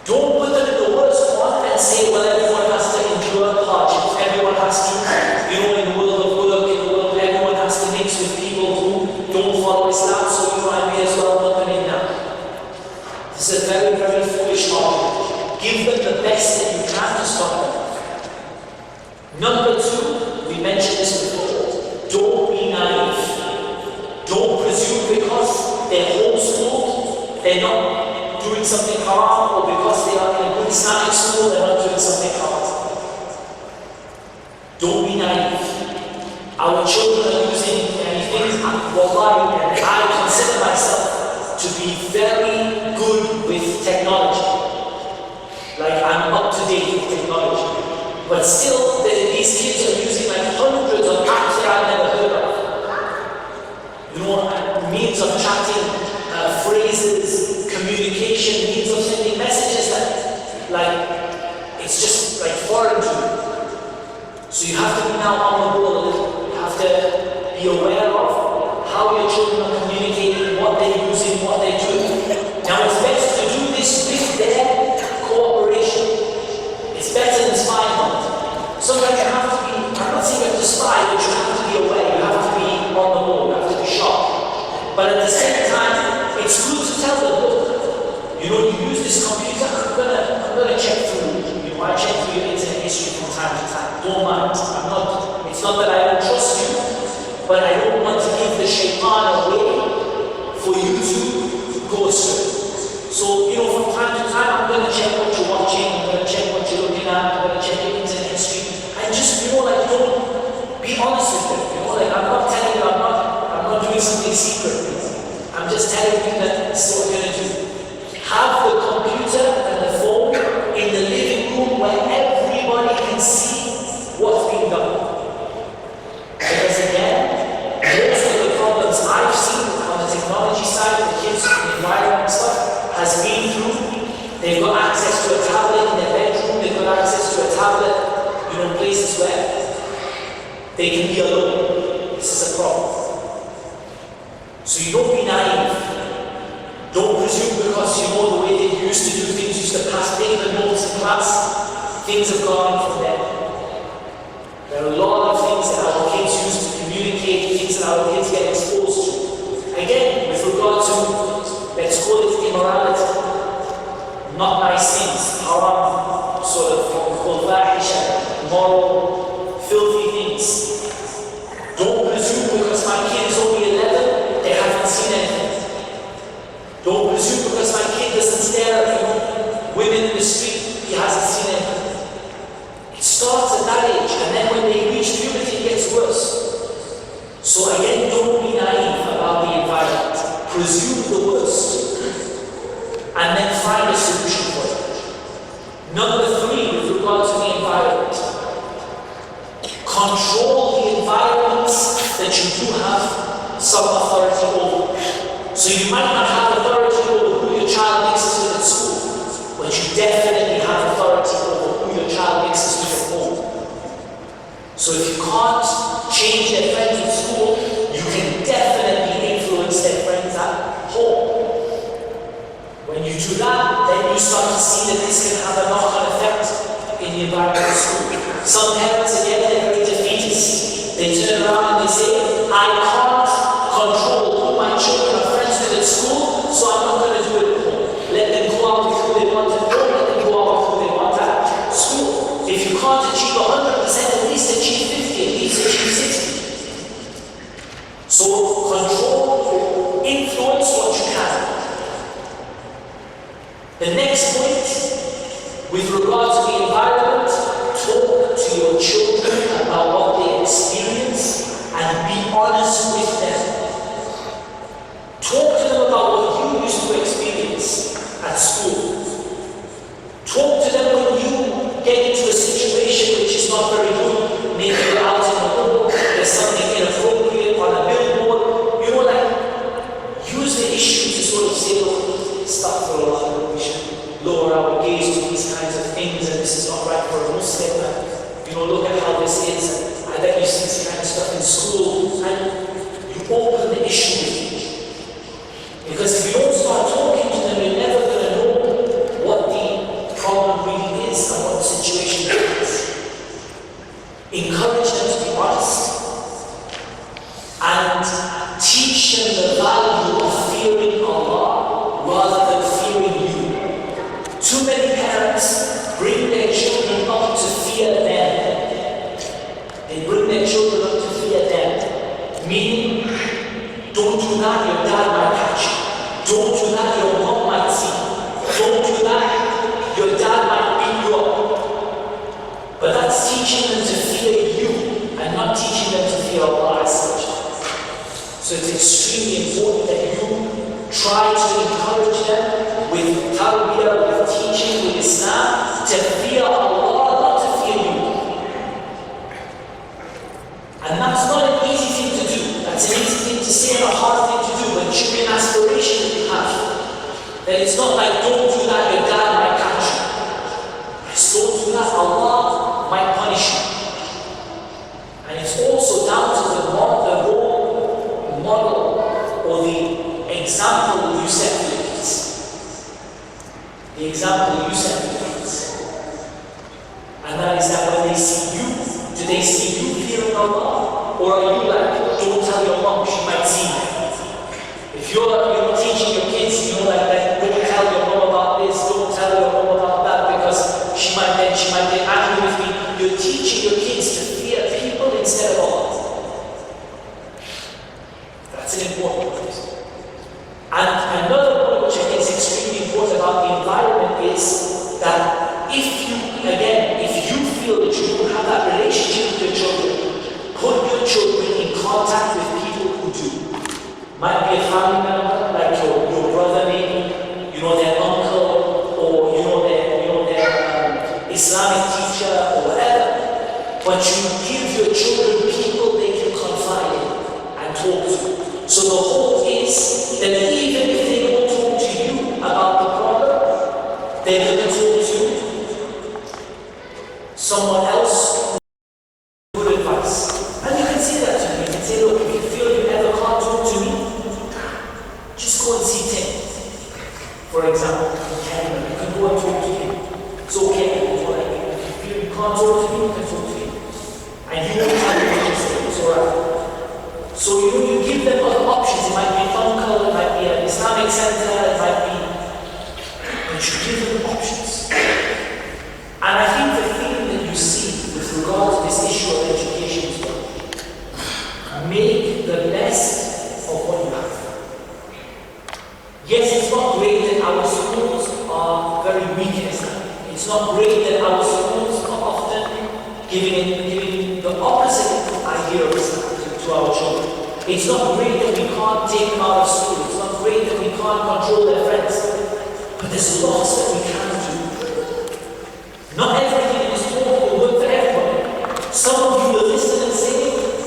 Don't put them in the worst one and say, well, everyone has to endure hardships. Everyone has to, in the world of work, everyone has to mix with people who don't follow Islam, so I may as well put them in now. This is a very, very foolish argument. Give them the best that you can to stop them. Number two, we mentioned this before, don't be naive. Don't presume because they're homeschooled, they're not doing something haram, or because they are in a good Islamic school, they're not doing something haram. Don't be naive. Our children are using many things. Wallahi, and I consider myself to be very good with technology. Like I'm up to date with technology. But still, these kids are using like hundreds of apps that are be aware of how your children are communicating, what they're using, what they're doing. Now it's best to do this with their cooperation. It's better than spying on it. Sometimes you have to be, I'm not saying you have to spy, but you have to be aware, you have to be on the ball, you have to be sharp. But at the same time, it's good to tell them, look, you know, you use this computer, I'm gonna check through. You know, I check through your internet history from time to time. Don't mind. It's not that I don't trust you, but I don't want to give the shaitan a way for you to go astray. So, you know, from time to time, I'm gonna check what you're watching, I'm gonna check what you're looking at, I'm gonna check your internet history. And just, you know, like, don't be honest with them. You know, like, I'm not telling you, I'm not doing something secret. I'm just telling you that this is what we're gonna do. Have the computer and the phone in the living room where everybody can see what's being done. Because again, most of the problems I've seen on the technology side of the kids, the environment stuff, has been through, they've got access to a tablet in their bedroom, they've got access to a tablet, you know, places where they can be alone. This is a problem. So you don't be naive. Don't presume because you know the way they used to do things, used to pass paper notes in class, things have gone from there. There are a lot of things that our kids use to communicate, things that our kids get exposed to. Again, with regard to, let's call it immorality, not nice things, haram, sort of called fahisha, moral, filthy things. Don't presume because my kid is only 11, they haven't seen anything. Don't presume because my kid doesn't stare at women in the street, he hasn't seen anything. It starts at that age, and then when they reach puberty, it gets worse. So again, don't be naive about the environment. Presume the worst, and then find a solution for it. Number 3, with regard to the environment. Control the environments that you do have some authority over. So you might not have authority over who your child mixes with at school, but you definitely have authority over who your child mixes with at home. So if you can't change their friends at school, you can definitely influence their friends at home. When you do that, then you start to see that this can have a knock-on effect in the environment of school. Some parents, again, they're very defeatist. They turn around and they say, I can't control who my children are friends with at school, so I'm not going to do it at home. Let them go out with who they want at home, let them go out with who they want at school. If you can't achieve 100%, at least achieve 50, at least achieve 60. So control, influence what you can. The next point, with regard to the environment, talk to your children about what they experience and be honest with them. Talk to them about what you used to experience at school. Talk to them when you get into a situation which is not very good. Maybe you're out in the hall, there's something inappropriate on a billboard. You know, like, use the issue to sort of say, look, stop for a while. We should lower our gaze to these kinds of things, and this is not right for a Muslim. And, you know, look at how this is. I bet you see this kind of stuff in school, and you open the issue with you. Because if you don't start talking to them, you're never going to know what the problem really is and what the situation is. Encourage them to be honest and teach them the value of fearing Allah rather than fearing you. Too many parents bring their children up to fear them. They bring their children up to fear them. Meaning, don't do that, your dad might catch you. Don't do that, your mom might see. Don't do that, your dad might beat you up. But that's teaching them to fear you and not teaching them to fear Allah as such. So it's extremely important that you try to encourage them with tarbiyah, with teaching, with Islam, to fear Allah, not to fear you. And that's not an easy thing to do. That's an easy thing to say and a hard thing to do, but it should be an aspiration that you have. That it's not like, don't do that, your dad might catch you. Yes, don't do that, Allah might punish you. And it's also down to the role Or are you like, don't tell your mom, she might see me? If you're teaching your kids, that don't tell your mom about this, don't tell your mom about that, because she might get angry with me. You're teaching your kids to fear people instead of Allah. That's an important point. And another point which I think is extremely important about the environment is that if you feel that you don't have that relationship with your children, put your children in contact with people who do. Might be a family member, like your brother maybe, their uncle, or their Islamic teacher or whatever. But you give your children people they can confide in and talk to. So the hope is that even if they don't talk to you about the problem, they're going to talk to someone else with good advice. And you can say that to me. You can say, look, if you feel you ever can't talk to me, just go and see Tim. For example, you can go and talk to him. It's okay. If you feel you can't talk to me, you can talk to him. And you won't have to say it's alright. So you give them other options. It might be an uncle, it might be an Islamic center, it might be. But you give them options. And I think the thing that you see with regard to this issue of education is make the best of what you have. Yes, it's not great that our schools are very weak in Islam. It's not great that our schools are often giving the opposite idea of Islam to our children. It's not great that we can't take them out of school. It's not great that we can't control their friends. But there's lots that we can do. Not everything in this talk will work for everyone. Some of you will listen and say,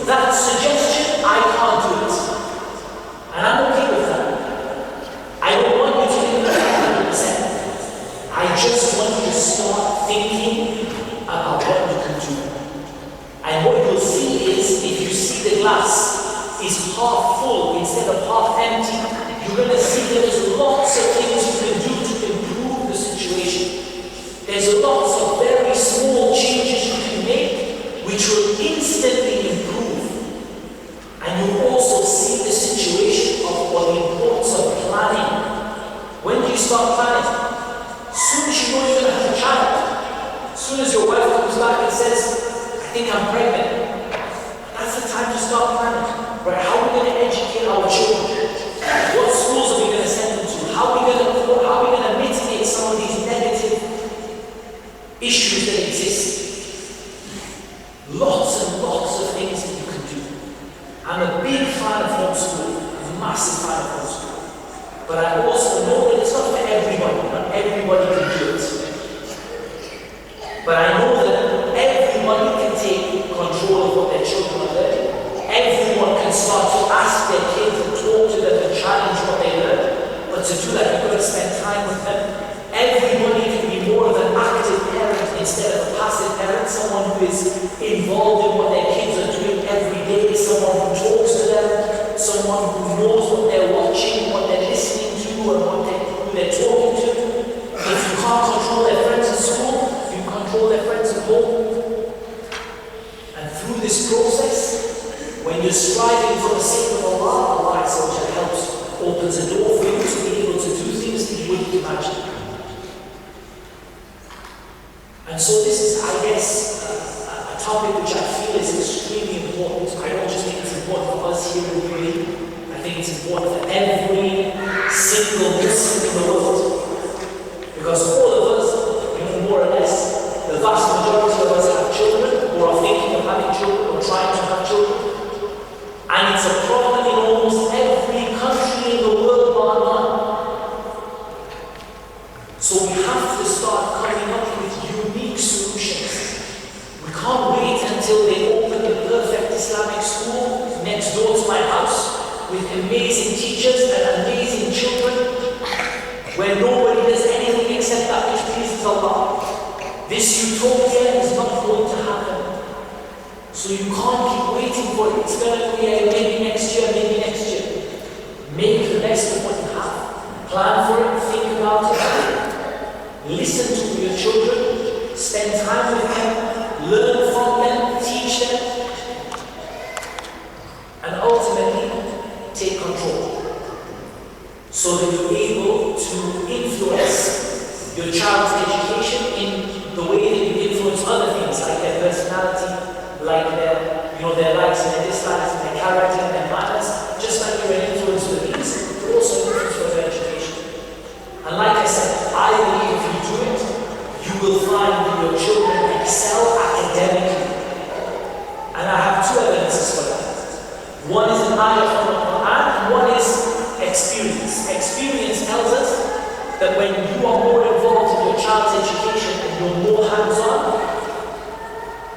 that suggestion, I can't do it. And I'm okay with that. I don't want you to think that 100%. I just want you to start thinking about what you can do. And what you'll see is, if you see the glass is half full instead of half empty, you're going to see there's lots of things you can do to improve the situation. There's lots of very small changes you can make which will instantly improve. And you also see the situation of what the importance of planning. When do you start planning? As soon as you know you're going to have a child. As soon as your wife comes back and says, I think I'm pregnant. That's the time to start planning. Right? How are we going to educate our children? What schools are we going to send them to? How are we going to mitigate some of these negative issues that exist? Lots and lots of things that you can do. I'm a big fan of homeschooling. I'm a massive fan of homeschooling. But I also know that it's not for everybody. Not everybody can do it. But I know that everybody can take control of what their children are learning. Everyone can start to ask their kids and talk to them and challenge what they learn. But to do that, you've got to spend time with them. Everybody can be more of an active parent instead of a passive parent. Someone who is involved in what their kids are doing every day. Someone who talks to them. Someone who knows what they're watching, what they're listening to, and who they're talking to. If you can't control their friends at school, you control their friends at home. And through this process, when you're striving for the sake of Allah, Allah helps, opens a door for you to be able to do things that you wouldn't imagine. And so this is, I guess, a topic which I feel is extremely important. I don't just think it's important for us here in UAE. I think it's important for every single Muslim in the world. Because all of us, more or less, the vast majority of us have children, or are thinking of having children, or trying to have children. And it's a problem in almost every country in the world bar none. So we have to start coming up with unique solutions. We can't wait until they open the perfect Islamic school next door to my house with amazing teachers and amazing children where nobody does anything except that which pleases Allah. This utopia is not going to happen. So you can't keep waiting for it. It's going to be maybe next year, maybe next year. Make the best of what you have. Plan for it, think about it. Listen to your children. Spend time with them. Learn from them. Teach them. so that you're able to influence your child's education in the way that you influence other things, like their personality, like their likes and their dislikes, and their character and their manners. Just like you're an influence for these, you're also an influence for their education. And like I said, I believe if you do it, you will find that your children excel academically. And I have two evidences for that. One is an ayah from the Quran, and one is experience. Experience tells us that when you are more involved in your child's education and you're more hands-on,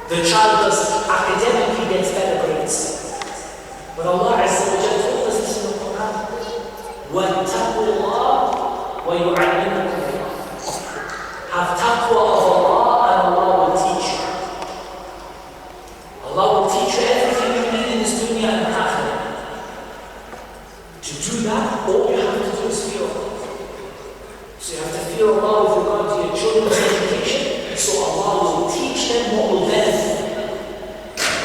the child does academically gets better grades. But Allah Azza wa Jalla told us this in the Quran. وَاتَّقُوا اللَّهَ وَيُعَلِّمُكُمُ اللَّهُ. Have taqwa of Allah and Allah will teach you. Allah will teach you everything you need in this dunya and akhirah. To do that, all you have to do is fear Allah. So you have to fear Allah with regard to your children's education, so Allah will teach them what will benefit them.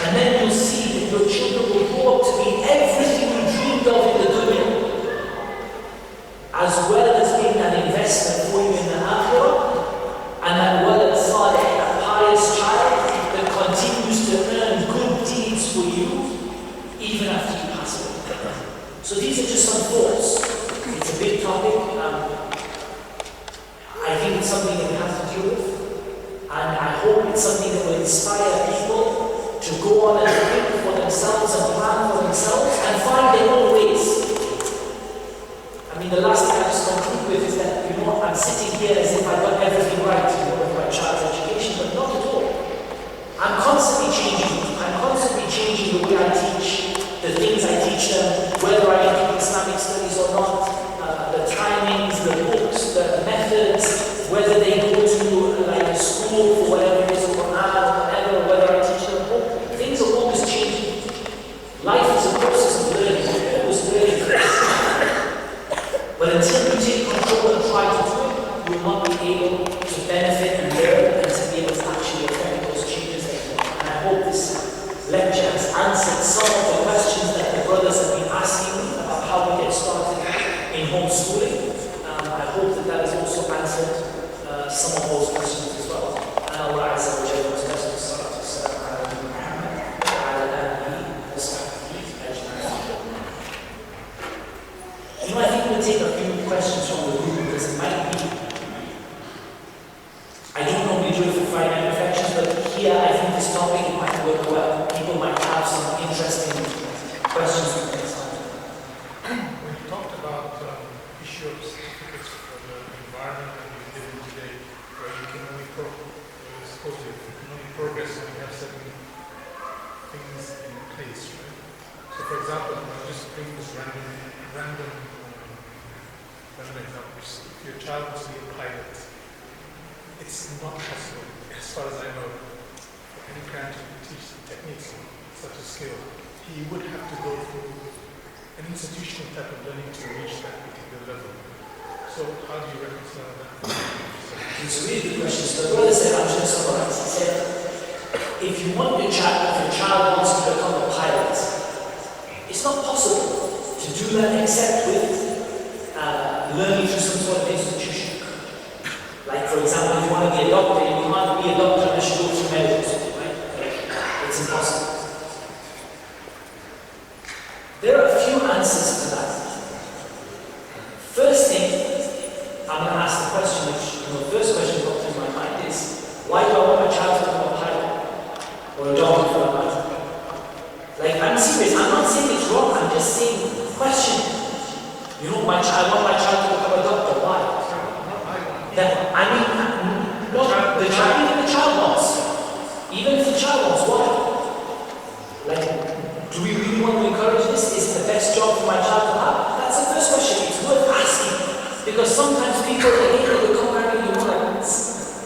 And then you'll see that your children will grow up to be everything you dreamed of in the dunya, as well as being an investment for you in the akhirah, and that walad salih, a pious child that continues to earn good deeds for you even after you pass away. So these are just some thoughts. It's a big topic. I think it's something that we have to deal with, and I hope it's something that will inspire people to go on and think for themselves and plan for themselves and find their own ways. I mean, the last thing I just conclude with is that, I'm sitting here as if I got everything right, with my child's education, but not at all. I'm constantly changing. I'm constantly changing the way I teach, the things I teach them, whether I include Islamic studies or not, the timings, the books, the methods, whether they go to like a school for whatever it is, or whatever, whether I teach them home. Things are always changing. Life is a process of learning. You're always learning. But until you take control and try to do it, you will not be able to benefit and learn and to be able to actually affect those changes that you want. And I hope this lecture has answered some of the questions that the brothers have been asking me about how we get started in homeschooling. I hope that has also answered some of those questions as well. And Allah Azza wa Jalla was best to start to say, I think we'll take a few questions from the group because it might be. I don't normally do it for finite reflections, but here I think this topic might work well. People might have some interesting questions from this time. When you talked about issue of certificates for the environment that we live in today, where you can only progress when you have certain things in place, right? So for example, I'll just bring this random examples. If your child wants to be a pilot, it's not possible, as far as I know, for any parent to teach techniques such a skill. He would have to go through an institutional type of learning to reach that particular level. So how do you reconcile that? It's a really good question. So the brother said, I'm just going to summarize. He said, if you want your child, if your child wants to become a pilot, it's not possible to do that except with learning through some sort of institution. Like, for example, if you want to be a doctor, you can't be a doctor unless you go through medical school, right? It's impossible. There are a few answers to that. First thing, I'm going to ask the question, which, the first question that popped in my mind is, why do I want my child to become a pilot? Or a doctor for that matter? Like, I'm serious, I'm not saying it's wrong, I'm just saying, question. My child, I want my child to become a doctor. Why? That, the child, even the child wants. Even if the child wants, why? Like, do we really want to encourage this? Is it the best job for my child to have? That's the first question. It's worth asking. Because sometimes people, they become very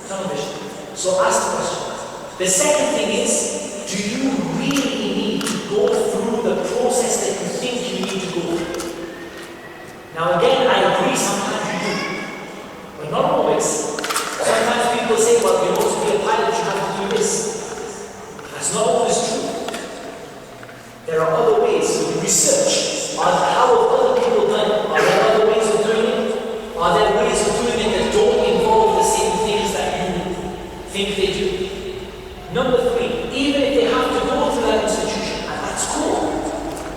television. So ask the question. The second thing is, do you really need to go through the process that you think you need to go through? Now again, I agree, sometimes you do, but not always. Sometimes people say, well, you're supposed to be a pilot, you have to do this. That's not always true. There are other ways. So you research on how have other people done it. Are there other ways of doing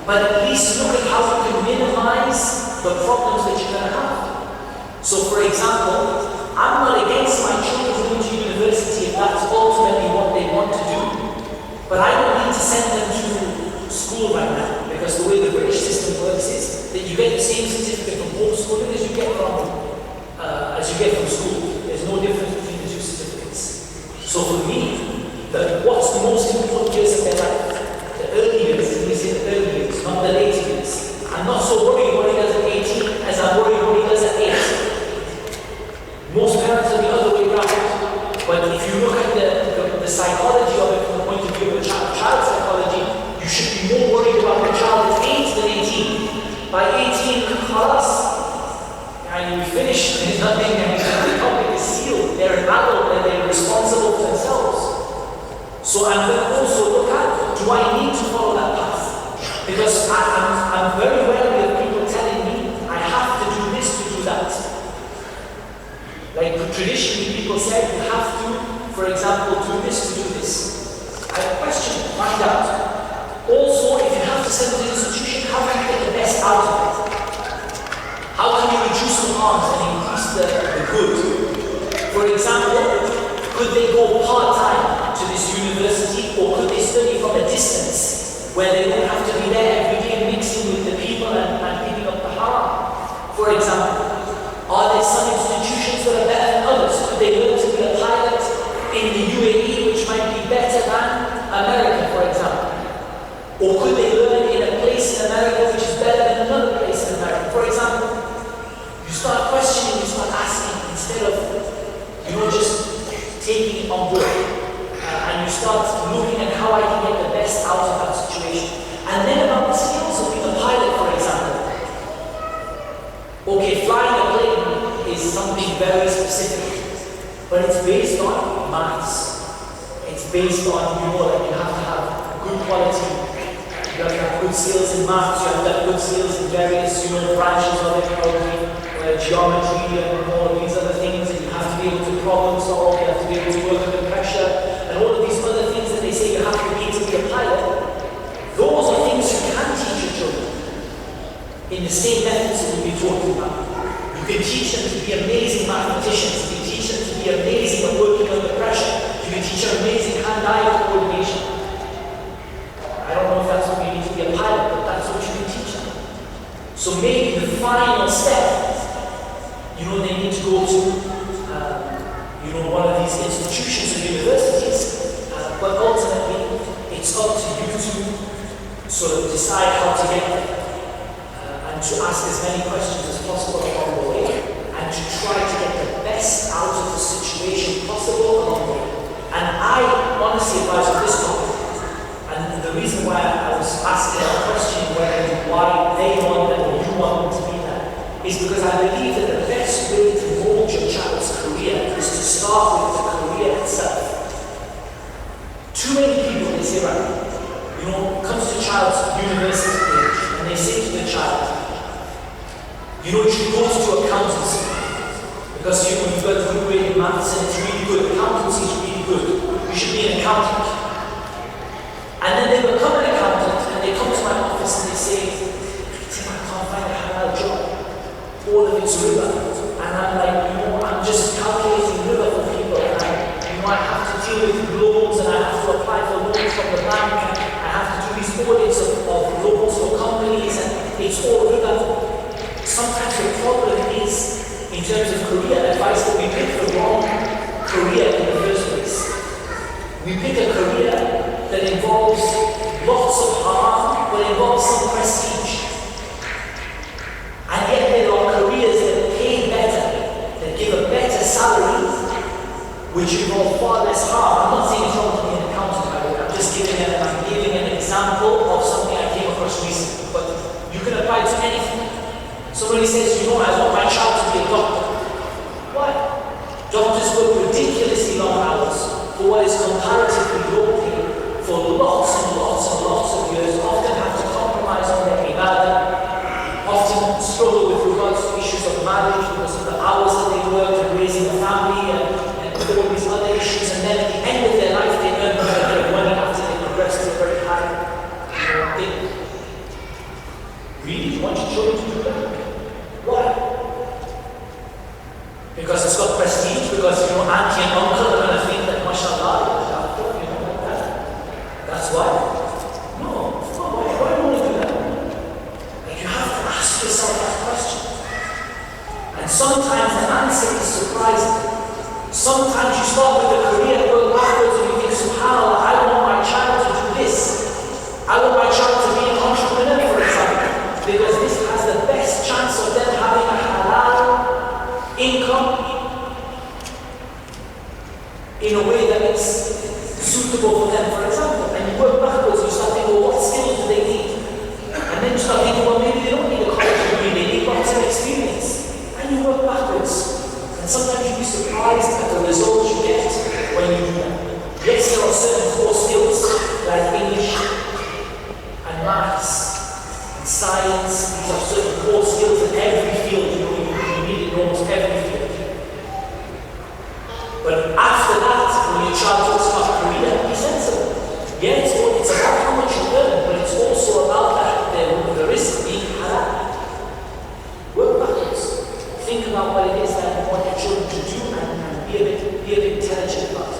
but at least look at how you can minimize the problems that you're going to have. So for example, I'm not against my children going to university if that's ultimately what they want to do, but I don't need to send them to school right now, because the way the British system works is that you get the same certificate from homeschooling as you get from school. There's no difference between the two certificates. So for me, what's the most important years of their life? The early years, we say the early years, not the later years. I'm not so worried what he does at 18 as I'm worried what he does at 8. Most parents are the other way around. But if you look at the psychology of it from the point of view of child psychology, you should be more worried about the child at 8 than 18. By 18, khalas, and you finish, there's nothing, and the topic is sealed. They're an adult and they're responsible for themselves. So I'm going to also look at, do I need to follow that path? Because I'm very wary of people telling me I have to do this to do that. Like traditionally people said you have to, for example, do this to do this. I question, find out. Also, if you have to send to the institution, how can you get the best out of it? How can you reduce the harms and increase the good? For example, could they go part-time to this university, or could they study from a distance where they don't have to be there every day mixing with the people and picking up the haram? For example, are there some institutions that are better than others? Could they learn to be a pilot in the UAE, which might be better than America, for example? Or could they learn in a place in America which is better than another place in America? For example, you start questioning, you start asking, instead of, just taking it on board. And you start looking at how I can get the best out of that situation. And then about the skills of being a pilot, for example. Okay, flying a plane is something very specific, but it's based on maths. It's based on, that you have to have good quality, you have to have good skills in maths, you have to have good skills in various, branches of it, probably, geometry and all of these other things, and you have to be able to problem solve, you have to be able to work under pressure, and all of these other things that they say you have to be a pilot. Those are things you can teach your children in the same methods that we've been talking about. You can teach them to be amazing mathematicians, you can teach them to be amazing at working under pressure, you can teach them amazing hand-eye coordination. I don't know if that's what you need to be a pilot, but that's what you can teach them. So maybe the final step, they need to go to, one of these institutions or universities, but ultimately, it's up to you to sort of decide how to get there, and to ask as many questions as possible along the way, and to try to get the best out of the situation possible along the way. And I honestly advise on this topic, and the reason why I was asking that question, why they want them or you want them to be there, is because I believe that the best way to mold your child's career is to start with the career itself. Too many people, they say, right, comes to child's university age, and they say to the child, you should go to accountancy, because you've got good grade in maths and it's really good. Accountancy is really good. You should be an accountant. And then they become an accountant, and they come to my office and they say, Tim, I can't find a halal job. All of it's riba. And I'm like, I'm just calculating riba for people. And I have to deal with loans, and I have to apply for loans from the bank, and I have to do these audits of loans for companies, and it's all riba. Sometimes the problem is, in terms of career advice, that we pick the wrong career in the first place. We pick a career that involves lots of harm, but involves some prestige. And yet there are careers that pay better, that give a better salary, which involve far less harm. I'm not saying it's wrong to be an accountant, by the way. I'm just giving an example of something I came across recently. But you can apply to anything. Somebody says, I want my child to be a doctor. Why? Doctors work ridiculously long hours for what is comparatively low pay for lots and lots and lots of years, often have to compromise on their ibadah, often struggle with regards to issues of marriage because of the hours that they work and raising a family and all these other issues, and then at the end of their life they earn a bit of money after they progress to a very high thing. Really? You want your children to do that? Why? Because it's got prestige, because auntie and uncle are going to think that mashallah, like that. That's why. No, why would you do that? Like, you have to ask yourself that question. And sometimes the answer is surprising. Sometimes you start with a career and go backwards and you think, subhanAllah, I want my child to do this. I want my child to be an entrepreneur, for example, because this has the best chance of them having a halal income in a way that it's suitable for them, for example. And you work backwards, you start thinking, well, what skills do they need? And then you start thinking, well, maybe they don't need a college degree, they need lots of experience. And you work backwards. And sometimes you'll be surprised at the results you get when you do that. Yes, there are certain core skills like English and maths and science. These are certain core skills in every field. You need it in almost every field. But after that, when your child talks about career, be sensible. Yeah, it's about how much you earn, but it's also about the risk being halal. Work backwards. Think about what it is that you want your children to do and be a bit intelligent about it.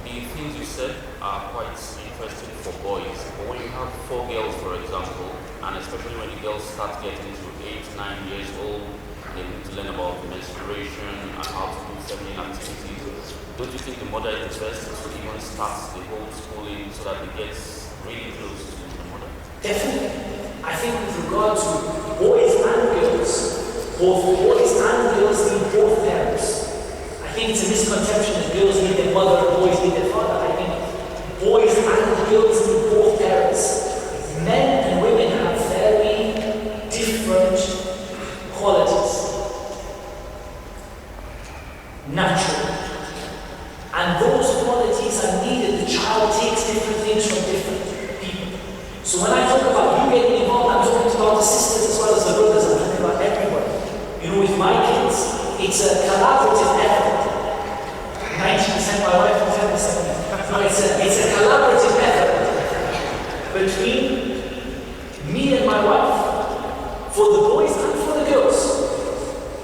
The things you said are quite interesting for boys, but when you have 4 girls, for example, and especially when the girls start getting to 8, 9 years old, they need to learn about menstruation and how to do feminine activities. Don't you think the mother is the best to even start the whole schooling so that it gets really close to the mother? Definitely. I think with regard to boys and girls, both boys and girls need both parents. I think it's a misconception that girls need their mother and boys need their father. I think boys and girls need both parents. Men and women have very different qualities. Naturally. And those qualities are needed. The child takes different things from different people. So when I talk about you getting involved, I'm talking about the sisters as well as the brothers. I'm talking about everyone. With my kids, it's a collaborative effort. 90% my wife and 10% me. No, it's a collaborative effort between me and my wife for the boys and for the girls.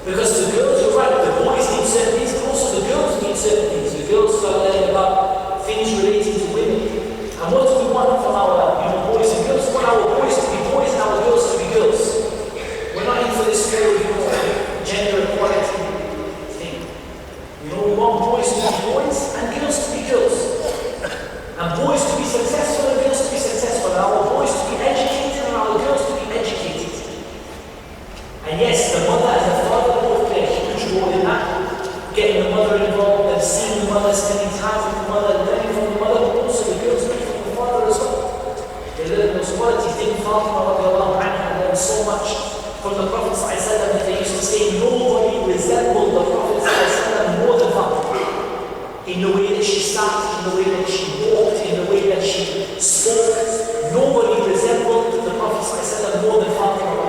Because the girls, you're right, the boys need certain things, but also the girls need certain things. The girls start learning about things relating to women. And what do we want from our boys and girls? We want our boys to be boys and our girls to be girls. We're not in for this whole gender equality thing. We want boys to be boys and girls to be girls. And boys to be successful and girls to be successful. And our boys to be educated and our girls to be educated. And yes, the mother and the father both play a huge role in that. Getting the mother involved and seeing the mother, spending time with the mother, learning from the mother, but also the girls learn from the father as well. They learn those qualities. Didn't Fatima learn so much from the Prophet ﷺ that they used to say nobody resembled the Prophet ﷺ more than Fatima. In the way that she sat, in the way that she walked, in the way that she spoke, nobody resembled the Prophet ﷺ more than Fatima.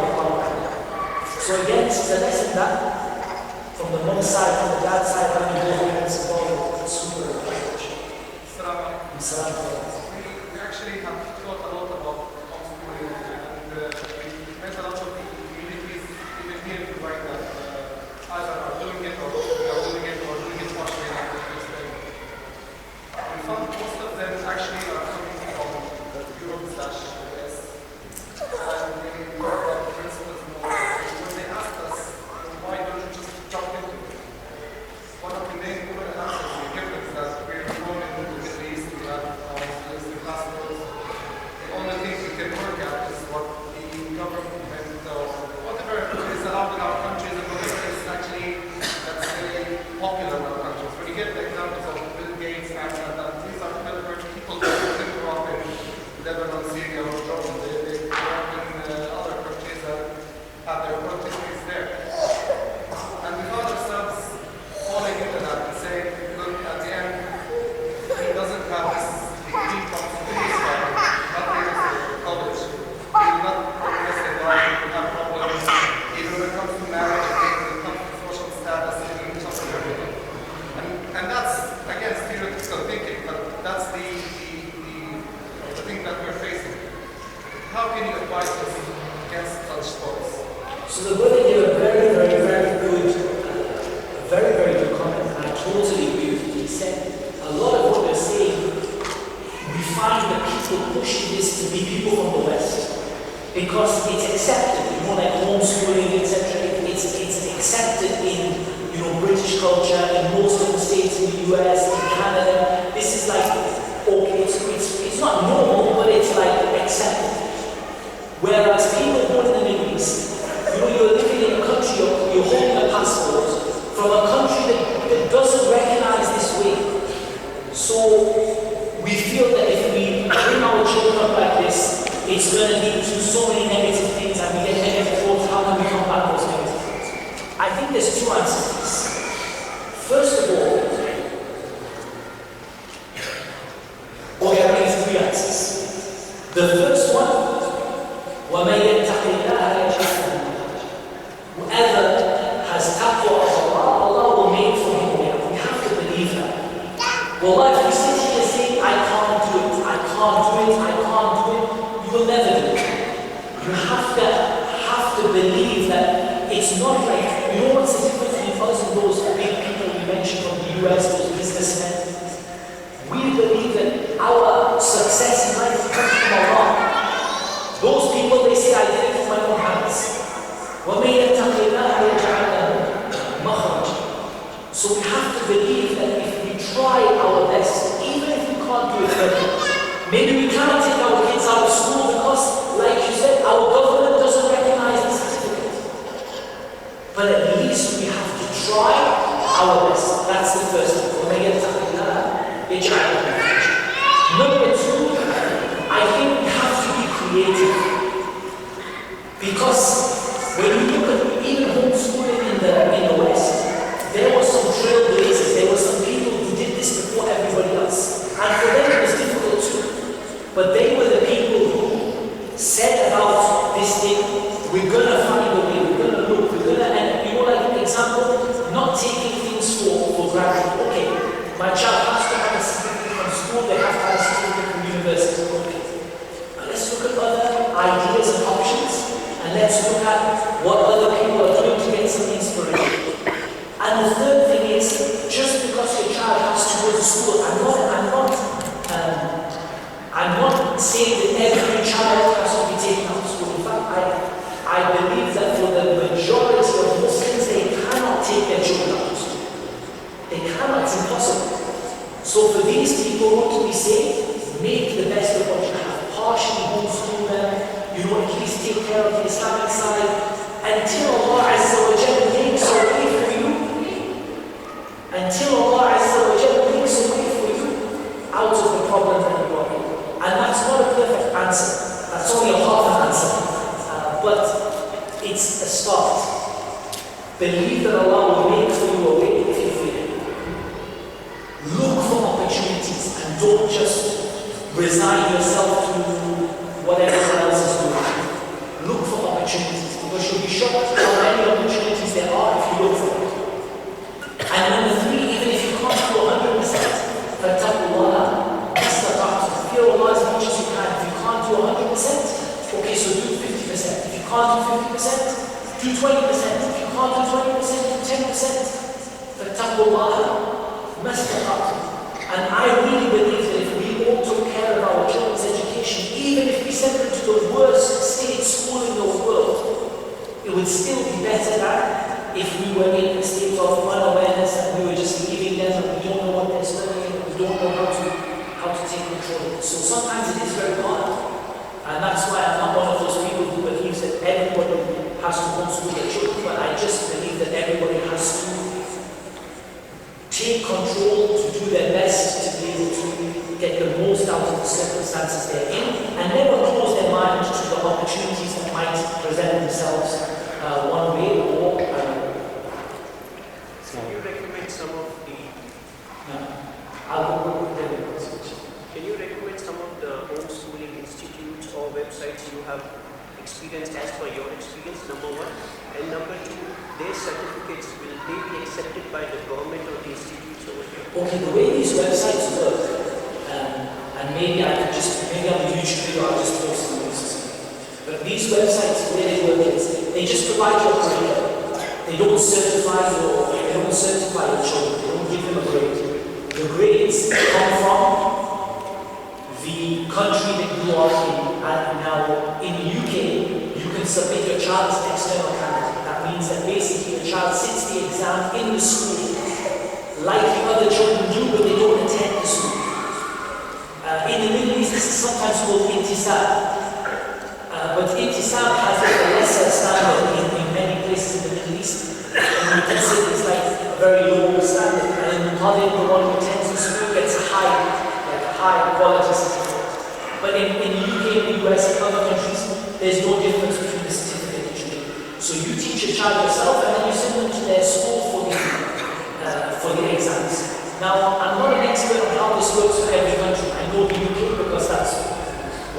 So again, this is a lesson that from the mom's side, from the dad's side, having both parents involved with super encouragement. We actually have thought a lot about homeschooling and we met a lot of communities even here in Dubai that either are doing it or we are doing it or doing it partially like this thing. We found most of them actually are coming from Europe/US and they work on principles more. When they asked us, why don't you just jump into it? One of the main answers we give them is that we're born in the Middle East, we have Muslim pastors. The only how can you advise them against such thoughts? So the brother gave a very, very, very good, very, very good comment, and I totally agree with you. He said a lot of what they're saying, we find that people pushing this to be people from the West because it's accepted, like homeschooling, etc. It's accepted in British culture, in most of the states in the US, in Canada. This is like okay, it's not normal, but it's like accepted. Whereas people born in the Middle East, you're living in a country, you're holding a passport from a country that doesn't recognize this way. So we feel that if we bring our children up like this, it's going to lead to so many negative things, and we get negative thoughts. How can we combat those negative things? I think there's two answers to this. First of all, there are three answers. The first one, وَمَنْ يَتَّقِ اللَّهَ يَجْعَلْ لَهُ مَخْرَجًا. Whoever has taqwa of Allah, Allah will make for him a way. We have to believe that. Wallah, if you sit here and say, I can't do it, I can't do it, I can't do it, you will never do it. You have to believe that it's not like, what's the difference between us and those big people we mentioned from the US, those businessmen? We believe that our success in life comes from Allah. Those people, they say, I did it with my own hands. وَمَنْ يَتَّقِ اللَّهَ يَجْعَلْ لَهُ مَخْرَجًا. So we have to believe that if we try our best, even if we can't do it perfectly, maybe we cannot take our kids out of school because, like you said, our government doesn't recognize the certificate. But at least we have to try our best. That's the first thing. وَمَنْ يَتَّقِ اللَّهَ يَجْعَلْ لَهُ مَخْرَجًا. Number two, I think we have to be creative. Because when you look at even homeschooling in the West, there were some trailblazers, there were some people who did this before everybody else. And for them it was difficult too. But they were the people who said about this thing, we're going to find a way, we're going to look, we're going to, and like an example, not taking things for granted. Okay, my child has to have a certificate from school, they have to have a certificate from university. Okay. But let's look at other ideas and options, and let's look at what other people are doing to get some inspiration. And the third thing is, just because your child has to go to school, I'm not saying that every child has to be taken out of school. In fact, I believe that for the majority of Muslims, they cannot take their children out of school. They cannot, it's impossible. So for these people, what do we say? Make the best of what you have. Partially homeschool them, at least take care of the Islamic side, until Allah Azza wa Jalla makes a way for you. Until Allah Azza wa Jalla makes a way for you out of the problem that you are in. And that's not a perfect answer. That's only a half an answer. But it's a start. Believe that Allah will make for you a way if you feel it. Look for opportunities and don't just resign yourself to whatever else is doing. Look for opportunities because you'll be shocked how many opportunities there are if you look for it. And number three, even if you can't do 100%, فَاتَّقُوا اللَّهَ مَا اسْتَطَعْتُمْ. Fear Allah as much as you can. If you can't do 100%, okay, so do 50%. If you can't do 50%, do 20%. If you can't do 20%, do 10%. فَاتَّقُوا اللَّهَ مَا اسْتَطَعْتُمْ. And I really believe that if we all took care of our children's education, even if we sent them to the worst state school in the world, it would still be better than if we were in a state of unawareness and we were just leaving them and we don't know what they're studying, and we don't know how to take control of it. So sometimes it is very hard. And that's why I'm not one of those people who believes that everybody has to homeschool their children, but I just believe that everybody has to take control, to do their best to be able to get the most out of the circumstances they're in, and never close their mind to the opportunities that might present themselves one way or another. Can you recommend some of the... Can you recommend some of the homeschooling institutes or websites you have experienced as per your experience, number one? And number two, their certificates, will they be accepted by the government or the institutes over here? Okay, the way these websites work, and maybe I'm a YouTube video, I'll just post them. But these websites, the way they work is, they just provide you a curriculum. They don't certify your children. They don't give them a grade. The grades come from the country that you are in. And now, in the UK, you can submit your child as an external candidate. That means that basically the child sits the exam in the school, like the other children do, but they don't attend the school. In the Middle East, this is sometimes called intisab. But intisab has a lesser standard in many places in the Middle East. And you can say it's like a very low standard. And in Muhammad, the one who attends the school gets a high quality certificate. But in the UK, in the US, and other countries, there's no difference between the certificate that you get. So you teach your child yourself, and then you send them to their school for the exams. Now, I'm not an expert on how this works for every country. I know the UK because that's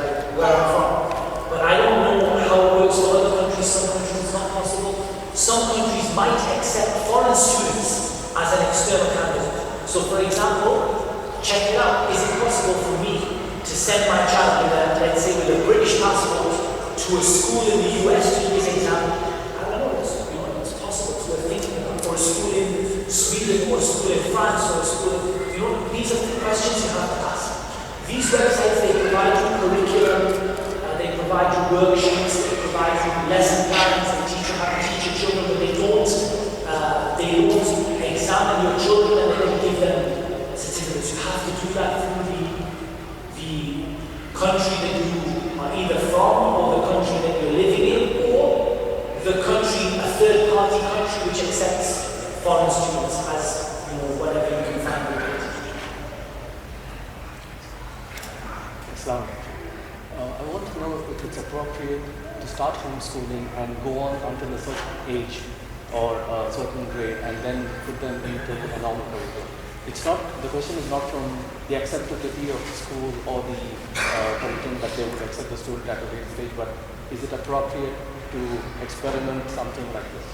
like where I'm from. But I don't know how it works for other countries. Some countries it's not possible. Some countries might accept foreign students as an external candidate. So for example, check it out. Is it possible for me to send my child with let's say with a British passport to a school in the US to do this exam? I don't know, it's possible. It's worth thinking about. Or a school in Sweden, or a school in France, or a school, these are the questions you have to ask. These websites, they provide you curriculum, they provide you worksheets, they provide you lesson plans, they teach you how to teach your children, but they don't examine your children and they don't give them certificates. You have to do that through the country that you are either from, or the country that you're living in, or the country, a third-party country which accepts foreign students as, whatever you can find with it. Islam. I want to know if it's appropriate to start homeschooling and go on until a certain age or a certain grade and then put them into a normal curriculum. The question is not from the acceptability of the school or the curriculum that they would accept the student at a later stage, but is it appropriate to experiment something like this?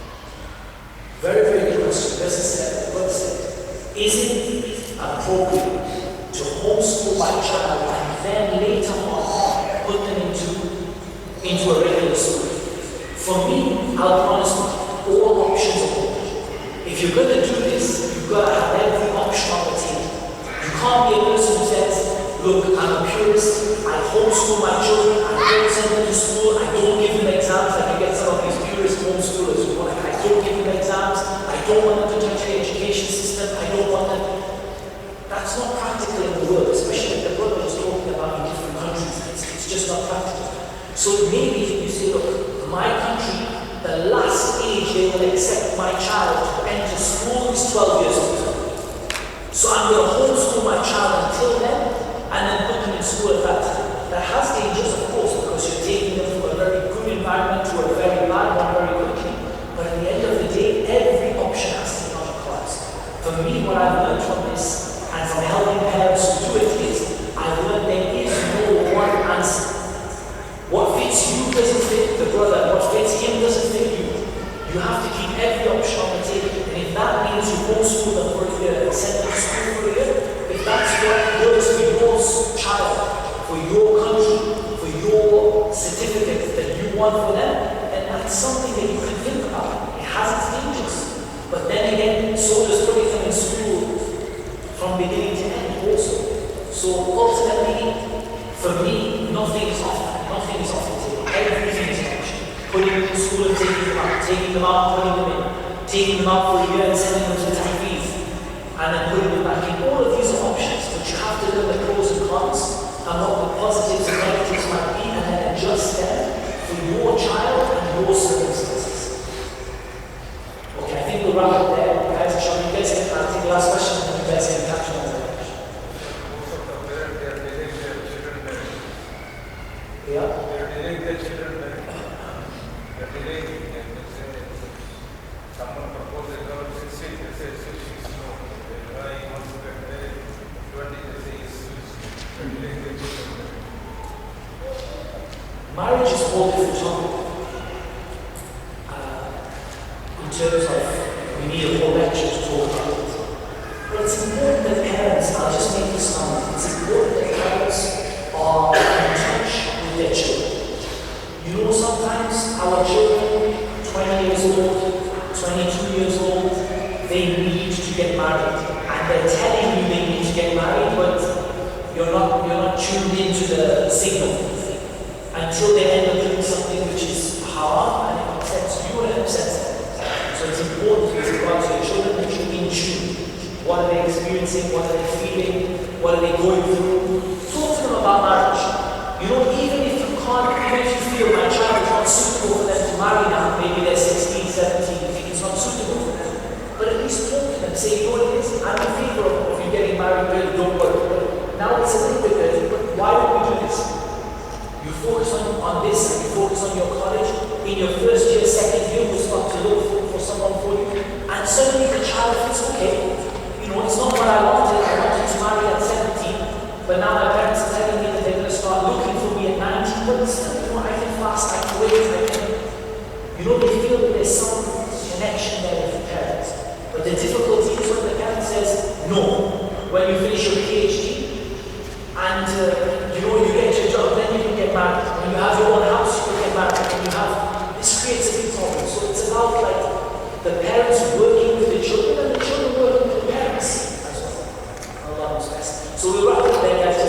Very, very good question. Is it appropriate to homeschool my child and then later on put them into a regular school? For me, I'll be honest with you, all options are open. If you're going to do this, you've got to have every option on the table. You can't be a person who says, look, I'm a purist, I homeschool my children, I don't send them to school, I don't give them exams. Like you get some of these purist homeschoolers who want to, I don't give them exams, I don't want them to touch the education system, I don't want them. That's not practical in the world, especially if the brother was talking about in different countries. It's just not practical. So maybe if you say, look, my country, the last age they will accept my child to enter school is 12 years old. So I'm going to homeschool my child until then, and then put them in school at that time. That has dangers, of course, because you're taking them from a very good environment to a very bad one very quickly. But at the end of the day, every option has to be on the cards. For me, what I've learned from this, and from helping parents who do it, is I've learned there is no one answer. What fits you doesn't fit the brother, what fits him doesn't fit you. You have to keep every option on the table. And if that means you homeschool them for a year and send them to school for a year, if that's what works for your child, for your country, for your certificate that you want for them, then that's something that you can think about. It has its dangers. But then again, so does putting them in school from beginning to end also. So ultimately, for me, nothing is off the table. Everything is an option. Putting them in school and taking them out, putting them in, taking them out for a year and sending them to the TVs, and then putting them back in. All of these are options, but you have to learn the pros and cons and what the positives and negatives might be, and then adjust them for your child and your circumstances. Okay, I think we'll wrap up there. Guys, shall we get it? I'll take the last question and then you guys can capture on that. Yeah? They're delaying their children. They're delaying. Someone proposed a girl, they say she's no. Why you want to get married? 20, they say they're delaying their children. Marriage is a whole different topic. In terms of, we need a whole lecture to talk about it. But it's important that parents, I'll just make this comment, it's important that parents are in touch with their children. You know, our children, 20 years old, 22 years old, they need to get married. And they're telling you they need to get married, but you're not tuned into the signal until they end up doing something which is haram and it upsets you and it upsets them. So it's important with regard to your children that you're in tune. What are they experiencing? What are they feeling? What are they going through? Talk to them about marriage. You know, even if you feel my child is not suitable for them to marry now, maybe they're 16, 17, you think it's not suitable for them, but at least talk to them, say, you know what it is, I'm in favor of you getting married, really, don't worry. But now it's a little bit dirty, but why would we do this? You focus on this and you focus on your college. In your first year, second year, we'll start to look for someone for you. And suddenly the child thinks, okay, you know, it's not what I wanted. I wanted to marry at 17, but now my parents are telling me that they're going to start looking for me at 19. But still, you know, I can fast, I can wait, you know, they feel that there's some connection there with the parents. But the difficulty is when the parent says no. When you finish your PhD and you know, you get your job, then you can get married. When you have your own house, you can get married. When you have, this creates a big problem. So it's about like the parents working with the children and the children working with the parents as well. Allah knows best. So we'll wrap up there, guys.